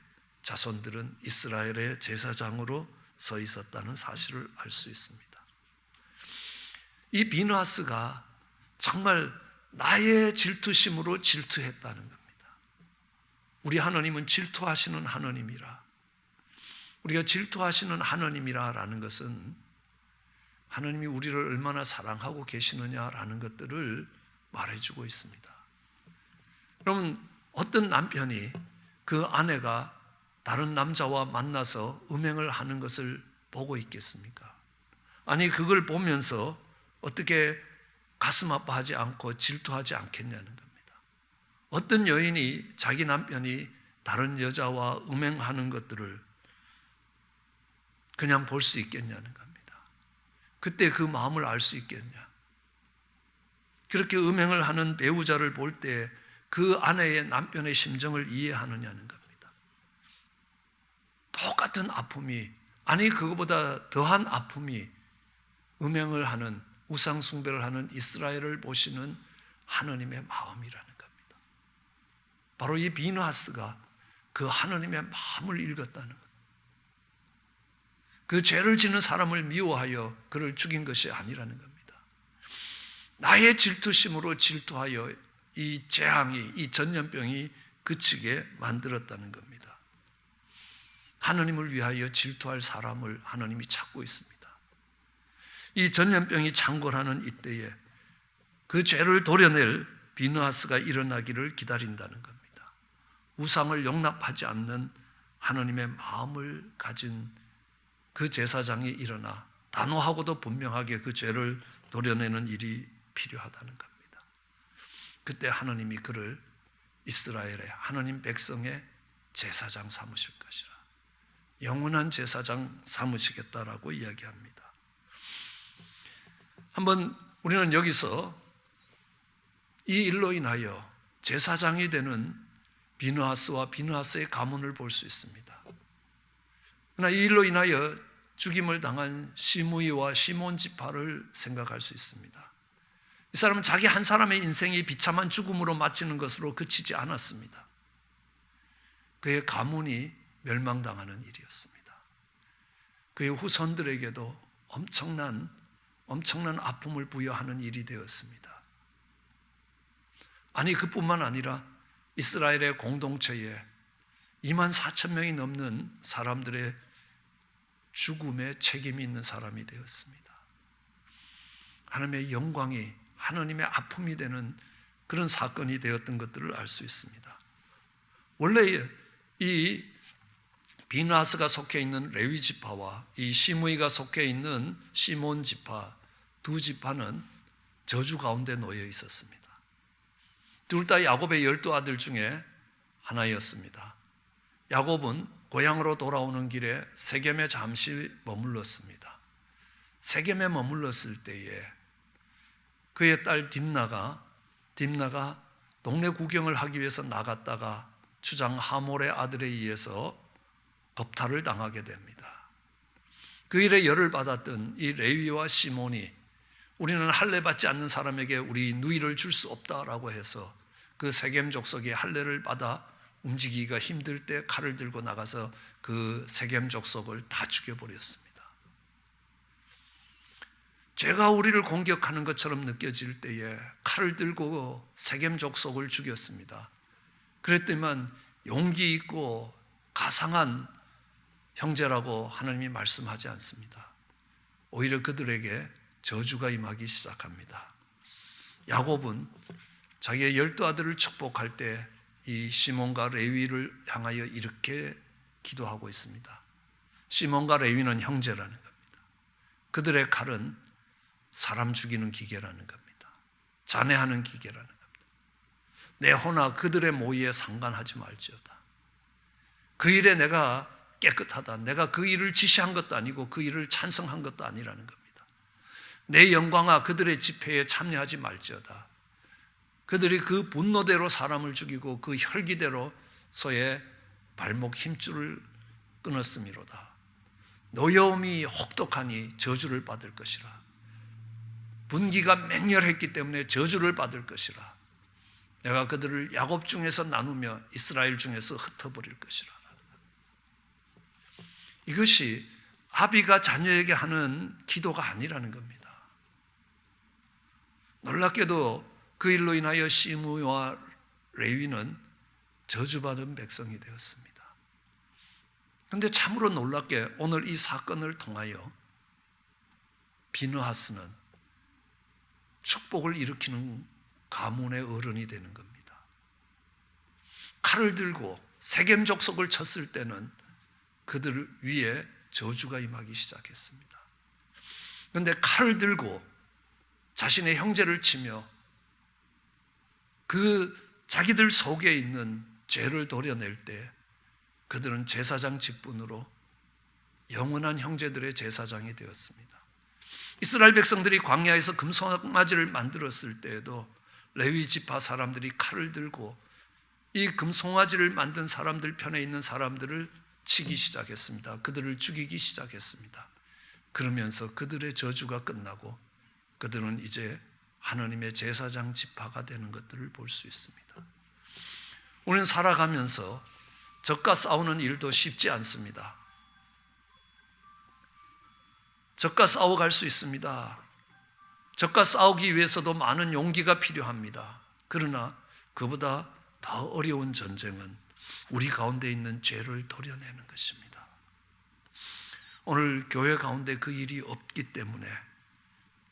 자손들은 이스라엘의 제사장으로 서 있었다는 사실을 알 수 있습니다. 이 비느하스가 정말 나의 질투심으로 질투했다는 겁니다. 우리 하나님은 질투하시는 하나님이라. 우리가 질투하시는 하나님이라는 것은 하나님이 우리를 얼마나 사랑하고 계시느냐라는 것들을 말해주고 있습니다. 그러면 어떤 남편이 그 아내가 다른 남자와 만나서 음행을 하는 것을 보고 있겠습니까? 아니, 그걸 보면서 어떻게 가슴 아파하지 않고 질투하지 않겠냐는 겁니다. 어떤 여인이 자기 남편이 다른 여자와 음행하는 것들을 그냥 볼 수 있겠냐는 겁니다. 그때 그 마음을 알 수 있겠냐? 그렇게 음행을 하는 배우자를 볼 때 그 아내의 남편의 심정을 이해하느냐는 겁니다. 똑같은 아픔이, 아니 그거보다 더한 아픔이 음행을 하는, 우상 숭배를 하는 이스라엘을 보시는 하나님의 마음이라는 겁니다. 바로 이 비느하스가 그 하나님의 마음을 읽었다는 겁니다. 그 죄를 짓는 사람을 미워하여 그를 죽인 것이 아니라는 겁니다. 나의 질투심으로 질투하여 이 재앙이, 이 전염병이 그치게 만들었다는 겁니다. 하나님을 위하여 질투할 사람을 하나님이 찾고 있습니다. 이 전염병이 창궐하는 이때에 그 죄를 도려낼 비느하스가 일어나기를 기다린다는 겁니다. 우상을 용납하지 않는 하나님의 마음을 가진 그 제사장이 일어나 단호하고도 분명하게 그 죄를 도려내는 일이 필요하다는 겁니다. 그때 하나님이 그를 이스라엘의 하나님 백성의 제사장 삼으실 것이라. 영원한 제사장 삼으시겠다라고 이야기합니다. 한번 우리는 여기서 이 일로 인하여 제사장이 되는 비느하스와 비느하스의 가문을 볼 수 있습니다. 그러나 이 일로 인하여 죽임을 당한 시므이와 시몬 지파를 생각할 수 있습니다. 이 사람은 자기 한 사람의 인생이 비참한 죽음으로 마치는 것으로 그치지 않았습니다. 그의 가문이 멸망당하는 일이었습니다. 그의 후손들에게도 엄청난 아픔을 부여하는 일이 되었습니다. 아니, 그뿐만 아니라 이스라엘의 공동체에 24,000명이 넘는 사람들의 죽음에 책임이 있는 사람이 되었습니다. 하나님의 영광이 하나님의 아픔이 되는 그런 사건이 되었던 것들을 알 수 있습니다. 원래 이 비느하스가 속해 있는 레위 지파와 이 시므이가 속해 있는 시몬 지파, 두 지파는 저주 가운데 놓여 있었습니다. 둘 다 야곱의 12아들 중에 하나였습니다. 야곱은 고향으로 돌아오는 길에 세겜에 잠시 머물렀습니다. 세겜에 머물렀을 때에 그의 딸 딥나가 동네 구경을 하기 위해서 나갔다가 추장 하몰의 아들에 의해서 겁탈을 당하게 됩니다. 그 일에 열을 받았던 이 레위와 시몬이 우리는 할례 받지 않는 사람에게 우리 누이를 줄 수 없다라고 해서 그 세겜 족속이 할례를 받아 움직이기가 힘들 때 칼을 들고 나가서 그 세겜 족속을 다 죽여버렸습니다. 죄가 우리를 공격하는 것처럼 느껴질 때에 칼을 들고 세겜 족속을 죽였습니다. 그랬더니만 용기 있고 가상한 형제라고 하나님이 말씀하지 않습니다. 오히려 그들에게 저주가 임하기 시작합니다. 야곱은 자기의 12아들을 축복할 때 이 시몬과 레위를 향하여 이렇게 기도하고 있습니다. 시몬과 레위는 형제라는 겁니다. 그들의 칼은 사람 죽이는 기계라는 겁니다. 잔해하는 기계라는 겁니다. 내 호나 그들의 모의에 상관하지 말지어다. 그 일에 내가 깨끗하다. 내가 그 일을 지시한 것도 아니고 그 일을 찬성한 것도 아니라는 겁니다. 내 영광아 그들의 집회에 참여하지 말지어다. 그들이 그 분노대로 사람을 죽이고 그 혈기대로 소의 발목 힘줄을 끊었음이로다. 노여움이 혹독하니 저주를 받을 것이라. 분기가 맹렬했기 때문에 저주를 받을 것이라. 내가 그들을 야곱 중에서 나누며 이스라엘 중에서 흩어버릴 것이라. 이것이 아비가 자녀에게 하는 기도가 아니라는 겁니다. 놀랍게도 그 일로 인하여 시므와 레위는 저주받은 백성이 되었습니다. 그런데 참으로 놀랍게 오늘 이 사건을 통하여 비느하스는 축복을 일으키는 가문의 어른이 되는 겁니다. 칼을 들고 세겜 족속을 쳤을 때는 그들 위에 저주가 임하기 시작했습니다. 그런데 칼을 들고 자신의 형제를 치며 그 자기들 속에 있는 죄를 도려낼 때 그들은 제사장 직분으로 영원한 형제들의 제사장이 되었습니다. 이스라엘 백성들이 광야에서 금송아지를 만들었을 때에도 레위 지파 사람들이 칼을 들고 이 금송아지를 만든 사람들 편에 있는 사람들을 치기 시작했습니다. 그들을 죽이기 시작했습니다. 그러면서 그들의 저주가 끝나고 그들은 이제 하나님의 제사장 지파가 되는 것들을 볼 수 있습니다. 우리는 살아가면서 적과 싸우는 일도 쉽지 않습니다. 적과 싸워갈 수 있습니다. 적과 싸우기 위해서도 많은 용기가 필요합니다. 그러나 그보다 더 어려운 전쟁은 우리 가운데 있는 죄를 도려내는 것입니다. 오늘 교회 가운데 그 일이 없기 때문에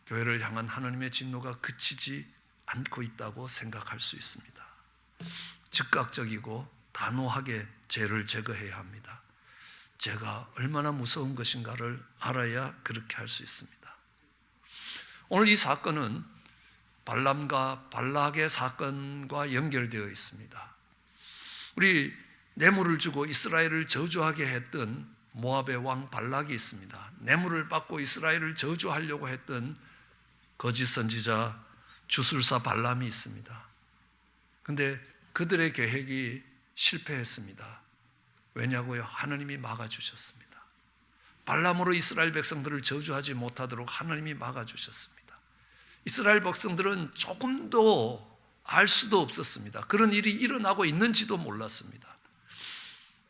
교회를 향한 하나님의 진노가 그치지 않고 있다고 생각할 수 있습니다. 즉각적이고 단호하게 죄를 제거해야 합니다. 죄가 얼마나 무서운 것인가를 알아야 그렇게 할 수 있습니다. 오늘 이 사건은 발람과 발락의 사건과 연결되어 있습니다. 우리 뇌물을 주고 이스라엘을 저주하게 했던 모압의 왕 발락이 있습니다. 뇌물을 받고 이스라엘을 저주하려고 했던 거짓 선지자 주술사 발람이 있습니다. 그런데 그들의 계획이 실패했습니다. 왜냐고요? 하나님이 막아주셨습니다. 발람으로 이스라엘 백성들을 저주하지 못하도록 하나님이 막아주셨습니다. 이스라엘 백성들은 조금도 알 수도 없었습니다. 그런 일이 일어나고 있는지도 몰랐습니다.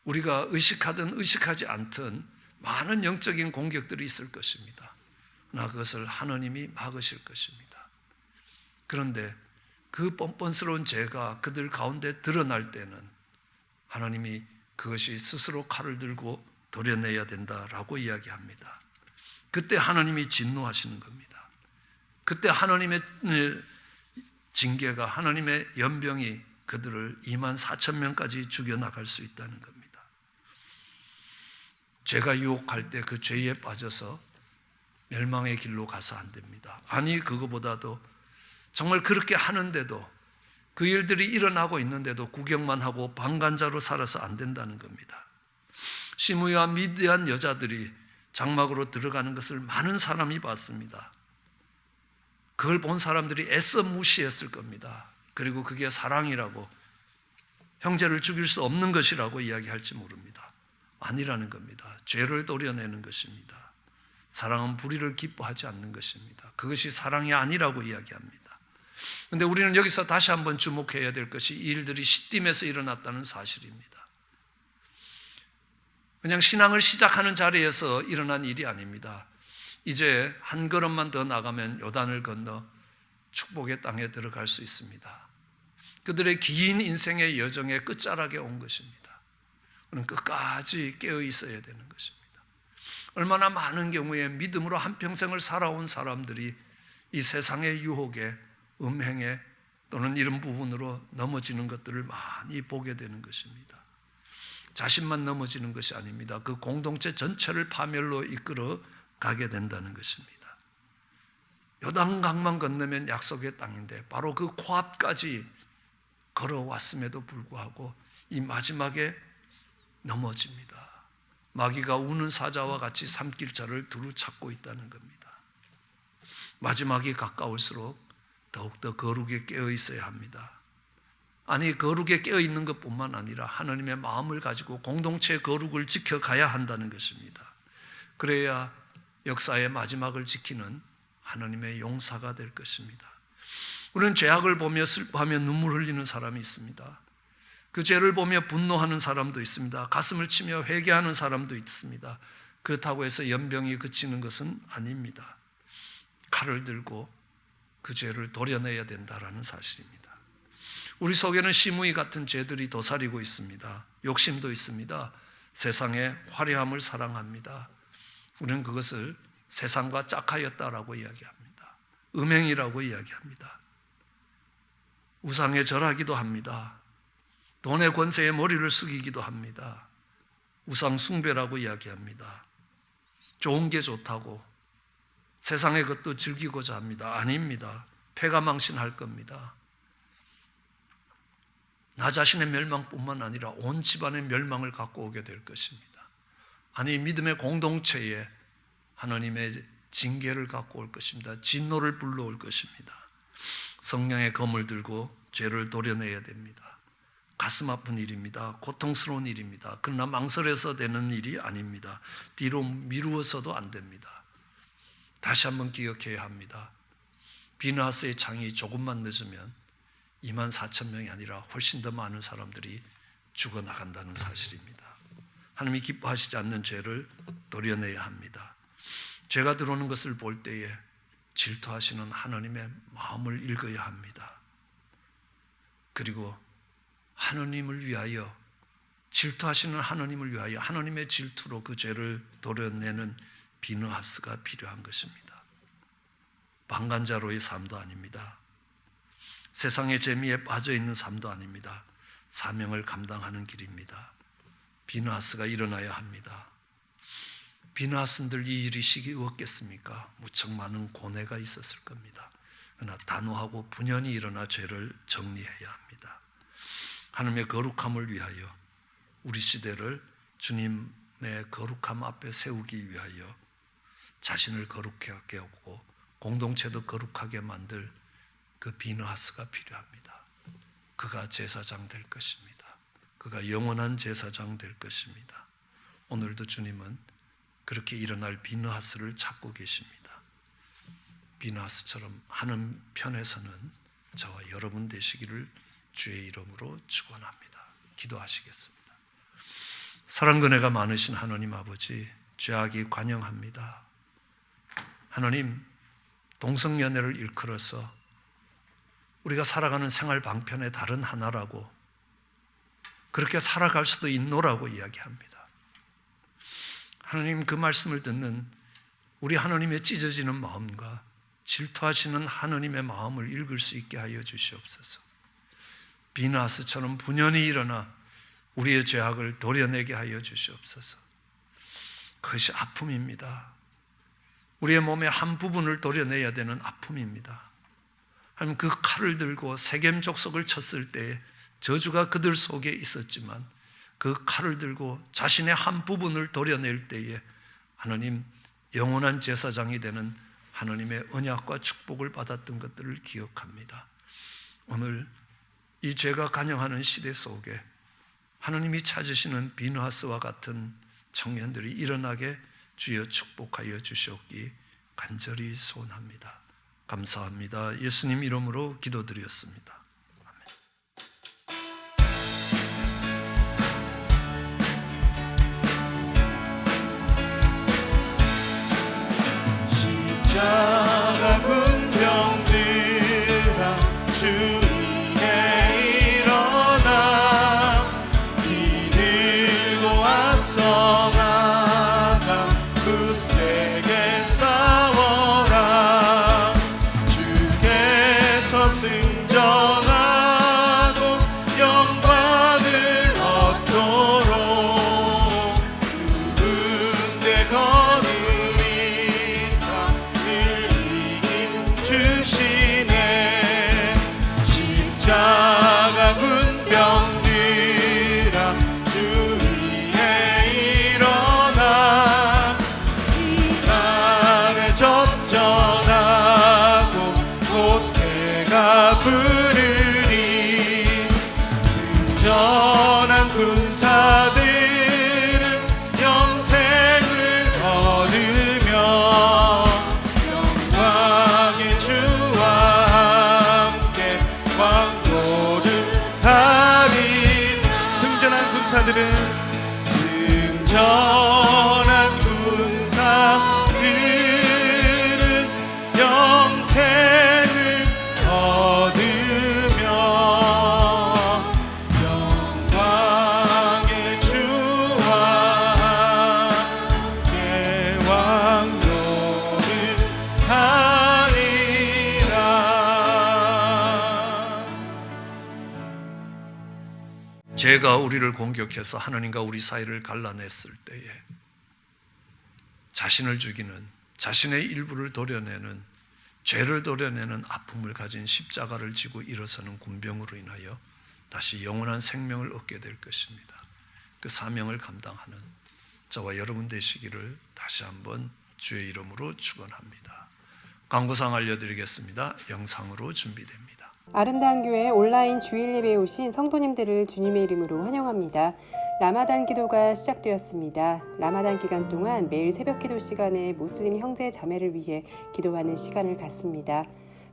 우리가 의식하든 의식하지 않든 많은 영적인 공격들이 있을 것입니다. 그러나 그것을 하나님이 막으실 것입니다. 그런데 그 뻔뻔스러운 죄가 그들 가운데 드러날 때는 하나님이 그것이 스스로 칼을 들고 도려내야 된다라고 이야기합니다. 그때 하나님이 진노하시는 겁니다. 그때 하나님의 징계가, 하나님의 연병이 그들을 24,000명까지 죽여나갈 수 있다는 겁니다. 죄가 유혹할 때 그 죄에 빠져서 멸망의 길로 가서 안 됩니다. 아니, 그거보다도 정말 그렇게 하는데도, 그 일들이 일어나고 있는데도 구경만 하고 방관자로 살아서 안 된다는 겁니다. 시므이와 미디안 여자들이 장막으로 들어가는 것을 많은 사람이 봤습니다. 그걸 본 사람들이 애써 무시했을 겁니다. 그리고 그게 사랑이라고, 형제를 죽일 수 없는 것이라고 이야기할지 모릅니다. 아니라는 겁니다. 죄를 도려내는 것입니다. 사랑은 불의를 기뻐하지 않는 것입니다. 그것이 사랑이 아니라고 이야기합니다. 그런데 우리는 여기서 다시 한번 주목해야 될 것이 이 일들이 시딤에서 일어났다는 사실입니다. 그냥 신앙을 시작하는 자리에서 일어난 일이 아닙니다. 이제 한 걸음만 더 나가면 요단을 건너 축복의 땅에 들어갈 수 있습니다. 그들의 긴 인생의 여정의 끝자락에 온 것입니다. 우리는 끝까지 깨어 있어야 되는 것입니다. 얼마나 많은 경우에 믿음으로 한평생을 살아온 사람들이 이 세상의 유혹에, 음행에 또는 이런 부분으로 넘어지는 것들을 많이 보게 되는 것입니다. 자신만 넘어지는 것이 아닙니다. 그 공동체 전체를 파멸로 이끌어 가게 된다는 것입니다. 요단강만 건너면 약속의 땅인데 바로 그 코앞까지 걸어왔음에도 불구하고 이 마지막에 넘어집니다. 마귀가 우는 사자와 같이 산길자를 두루 찾고 있다는 겁니다. 마지막이 가까울수록 더욱더 거룩에 깨어 있어야 합니다. 아니, 거룩에 깨어 있는 것뿐만 아니라 하나님의 마음을 가지고 공동체의 거룩을 지켜가야 한다는 것입니다. 그래야 역사의 마지막을 지키는 하나님의 용사가 될 것입니다. 우리는 죄악을 보며 슬퍼하며 눈물 흘리는 사람이 있습니다. 그 죄를 보며 분노하는 사람도 있습니다. 가슴을 치며 회개하는 사람도 있습니다. 그렇다고 해서 연병이 그치는 것은 아닙니다. 칼을 들고 그 죄를 도려내야 된다라는 사실입니다. 우리 속에는 시므이 같은 죄들이 도사리고 있습니다. 욕심도 있습니다. 세상의 화려함을 사랑합니다. 우리는 그것을 세상과 짝하였다라고 이야기합니다. 음행이라고 이야기합니다. 우상에 절하기도 합니다. 돈의 권세에 머리를 숙이기도 합니다. 우상 숭배라고 이야기합니다. 좋은 게 좋다고 세상의 것도 즐기고자 합니다. 아닙니다. 패가망신할 겁니다. 나 자신의 멸망뿐만 아니라 온 집안의 멸망을 갖고 오게 될 것입니다. 아니, 믿음의 공동체에 하나님의 징계를 갖고 올 것입니다. 진노를 불러올 것입니다. 성령의 검을 들고 죄를 도려내야 됩니다. 가슴 아픈 일입니다. 고통스러운 일입니다. 그러나 망설여서 되는 일이 아닙니다. 뒤로 미루어서도 안 됩니다. 다시 한번 기억해야 합니다. 비느하스의 창이 조금만 늦으면 24,000명이 아니라 훨씬 더 많은 사람들이 죽어나간다는 사실입니다. 하나님이 기뻐하시지 않는 죄를 도려내야 합니다. 죄가 들어오는 것을 볼 때에 질투하시는 하나님의 마음을 읽어야 합니다. 그리고 하나님을 위하여, 질투하시는 하나님을 위하여 하나님의 질투로 그 죄를 도려내는 비느하스가 필요한 것입니다. 방관자로의 삶도 아닙니다. 세상의 재미에 빠져있는 삶도 아닙니다. 사명을 감당하는 길입니다. 비느하스가 일어나야 합니다. 비느하스들 이 일이 시기웠겠습니까? 무척 많은 고뇌가 있었을 겁니다. 그러나 단호하고 분연히 일어나 죄를 정리해야 합니다. 하나님의 거룩함을 위하여 우리 시대를 주님의 거룩함 앞에 세우기 위하여 자신을 거룩하게 하고 공동체도 거룩하게 만들 그 비느하스가 필요합니다. 그가 제사장 될 것입니다. 그가 영원한 제사장 될 것입니다. 오늘도 주님은 그렇게 일어날 비느하스를 찾고 계십니다. 비느하스처럼 하는 편에서는 저와 여러분 되시기를 주의 이름으로 축원합니다. 기도하시겠습니다. 사랑 은혜가 많으신 하나님 아버지, 죄악이 관영합니다. 하나님, 동성연애를 일컬어서 우리가 살아가는 생활 방편의 다른 하나라고, 그렇게 살아갈 수도 있노라고 이야기합니다. 하나님, 그 말씀을 듣는 우리 하나님의 찢어지는 마음과 질투하시는 하나님의 마음을 읽을 수 있게 하여 주시옵소서. 비느하스처럼 분연히 일어나 우리의 죄악을 도려내게 하여 주시옵소서. 그것이 아픔입니다. 우리의 몸의 한 부분을 도려내야 되는 아픔입니다. 하나님, 그 칼을 들고 세겜 족속을 쳤을 때에 저주가 그들 속에 있었지만 그 칼을 들고 자신의 한 부분을 도려낼 때에 하나님 영원한 제사장이 되는 하나님의 언약과 축복을 받았던 것들을 기억합니다. 오늘 이 죄가 간영하는 시대 속에 하나님이 찾으시는 비느하스와 같은 청년들이 일어나게 주여 축복하여 주시옵기 간절히 소원합니다. 감사합니다. 예수님 이름으로 기도드렸습니다. 십자가 군병들아 주 위에 일어나 이 들고 앞서 나가 굳세게 싸워라. 주께서 승전하고 영광을 얻도록 누군데 거느리사 주시네. 십자가 군병들아 주 위에 일어나 이날에 접전하고 곧 해가 부르리. 승전한 군사들은 영생을 얻으며 영광의 주와 함께 왕노릇하리. 승전한 군사들은 영생을 얻으며 영광의 주와 함께 왕노릇하리라. 죄가 우리를 공격해서 하나님과 우리 사이를 갈라냈을 때에 자신을 죽이는, 자신의 일부를 도려내는, 죄를 도려내는 아픔을 가진 십자가를 지고 일어서는 군병으로 인하여 다시 영원한 생명을 얻게 될 것입니다. 그 사명을 감당하는 저와 여러분 되시기를 다시 한번 주의 이름으로 축원합니다. 광고상 알려드리겠습니다. 영상으로 준비됩니다. 아름다운 교회 온라인 주일 예배에 오신 성도님들을 주님의 이름으로 환영합니다. 라마단 기도가 시작되었습니다. 라마단 기간 동안 매일 새벽 기도 시간에 모슬림 형제 자매를 위해 기도하는 시간을 갖습니다.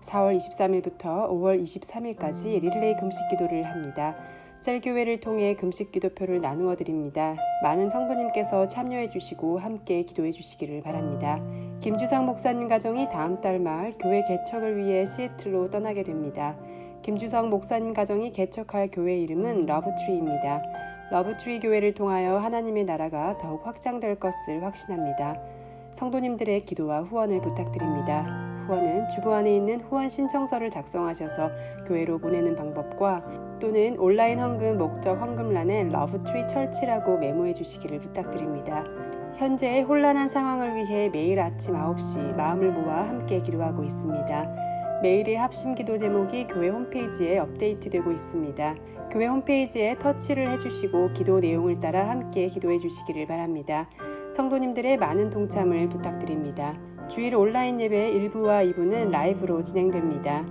4월 23일부터 5월 23일까지 릴레이 금식 기도를 합니다. 셀교회를 통해 금식 기도표를 나누어 드립니다. 많은 성도님께서 참여해 주시고 함께 기도해 주시기를 바랍니다. 김주성 목사님 가정이 다음 달 말 교회 개척을 위해 시애틀로 떠나게 됩니다. 김주성 목사님 가정이 개척할 교회 이름은 러브트리입니다. 러브트리 교회를 통하여 하나님의 나라가 더욱 확장될 것을 확신합니다. 성도님들의 기도와 후원을 부탁드립니다. 후원은 주보 안에 있는 후원 신청서를 작성하셔서 교회로 보내는 방법과 또는 온라인 헌금 목적 헌금란에 러브트리 철치라고 메모해 주시기를 부탁드립니다. 현재의 혼란한 상황을 위해 매일 아침 9시 마음을 모아 함께 기도하고 있습니다. 매일의 합심 기도 제목이 교회 홈페이지에 업데이트되고 있습니다. 교회 홈페이지에 터치를 해주시고 기도 내용을 따라 함께 기도해 주시기를 바랍니다. 성도님들의 많은 동참을 부탁드립니다. 주일 온라인 예배 1부와 2부는 라이브로 진행됩니다.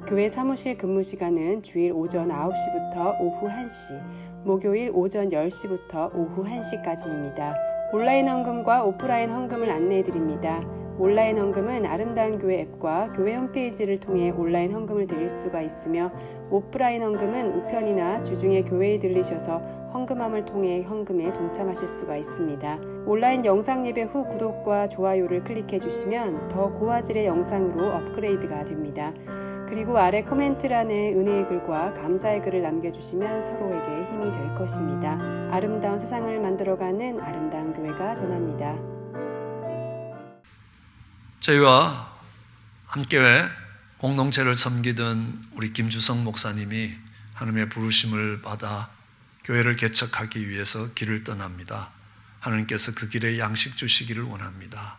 교회 사무실 근무 시간은 주일 오전 9시부터 오후 1시, 목요일 오전 10시부터 오후 1시까지입니다. 온라인 헌금과 오프라인 헌금을 안내해드립니다. 온라인 헌금은 아름다운 교회 앱과 교회 홈페이지를 통해 온라인 헌금을 드릴 수가 있으며 오프라인 헌금은 우편이나 주중에 교회에 들리셔서 헌금함을 통해 헌금에 동참하실 수가 있습니다. 온라인 영상 예배 후 구독과 좋아요를 클릭해 주시면 더 고화질의 영상으로 업그레이드가 됩니다. 그리고 아래 코멘트란에 은혜의 글과 감사의 글을 남겨주시면 서로에게 힘이 될 것입니다. 아름다운 세상을 만들어가는 아름다운 교회가 전합니다. 저희와 함께 공동체를 섬기던 우리 김주성 목사님이 하나님의 부르심을 받아 교회를 개척하기 위해서 길을 떠납니다. 하나님께서 그 길에 양식 주시기를 원합니다.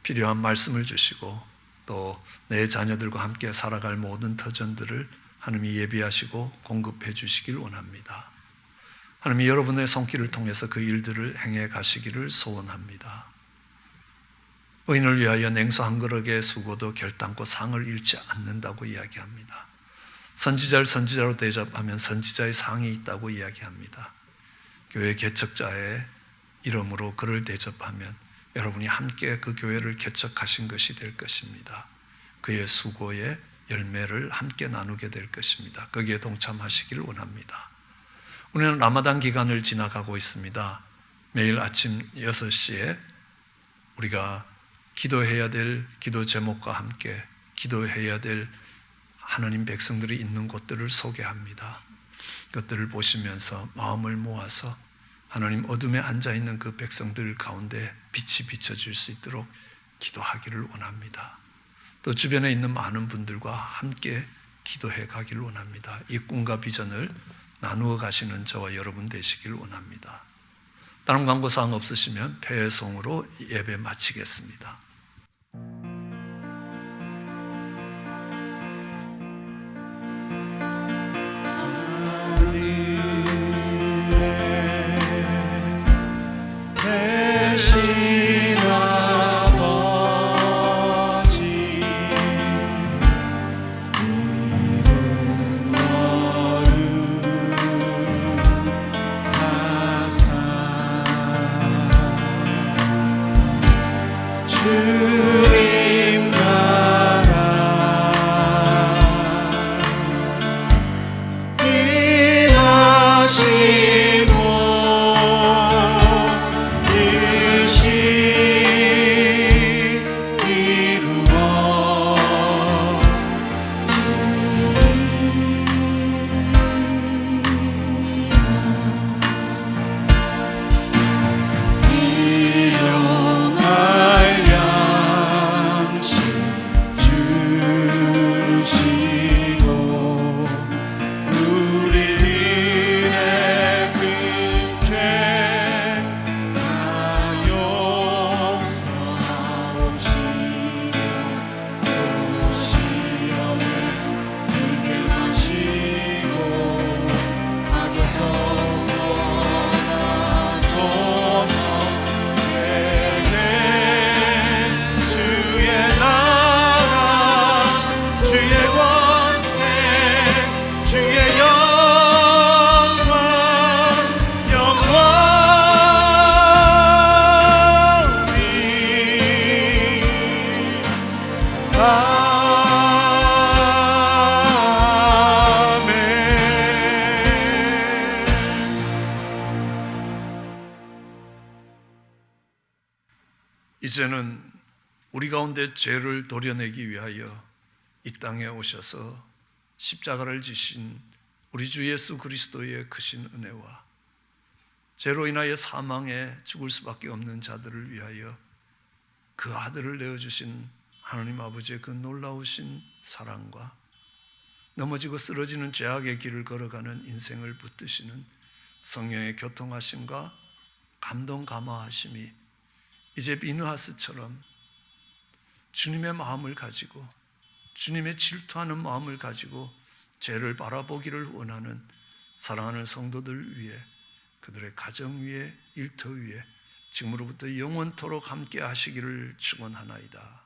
필요한 말씀을 주시고 또 내 자녀들과 함께 살아갈 모든 터전들을 하나님이 예비하시고 공급해 주시길 원합니다. 하나님이 여러분의 손길을 통해서 그 일들을 행해 가시기를 소원합니다. 의인을 위하여 냉수 한 그릇의 수고도 결단코 상을 잃지 않는다고 이야기합니다. 선지자를 선지자로 대접하면 선지자의 상이 있다고 이야기합니다. 교회 개척자의 이름으로 그를 대접하면 여러분이 함께 그 교회를 개척하신 것이 될 것입니다. 그의 수고의 열매를 함께 나누게 될 것입니다. 거기에 동참하시길 원합니다. 우리는 라마단 기간을 지나가고 있습니다. 매일 아침 6시에 우리가 기도해야 될 기도 제목과 함께 기도해야 될 하나님 백성들이 있는 곳들을 소개합니다. 그것들을 보시면서 마음을 모아서 하나님 어둠에 앉아있는 그 백성들 가운데 빛이 비춰질 수 있도록 기도하기를 원합니다. 또 주변에 있는 많은 분들과 함께 기도해 가기를 원합니다. 이 꿈과 비전을 나누어 가시는 저와 여러분 되시길 원합니다. 다른 광고사항 없으시면 폐송으로 예배 마치겠습니다. 대신 아버지 이름 거룩하사 주님 나라 임하시고 이제는 우리 가운데 죄를 도려내기 위하여 이 땅에 오셔서 십자가를 지신 우리 주 예수 그리스도의 크신 은혜와 죄로 인하여 사망에 죽을 수밖에 없는 자들을 위하여 그 아들을 내어주신 하나님 아버지의 그 놀라우신 사랑과 넘어지고 쓰러지는 죄악의 길을 걸어가는 인생을 붙드시는 성령의 교통하심과 감동 감화하심이 이제 비느하스처럼 주님의 마음을 가지고 주님의 질투하는 마음을 가지고 죄를 바라보기를 원하는 사랑하는 성도들 위해 그들의 가정 위에 일터 위에 지금으로부터 영원토록 함께 하시기를 축원하나이다.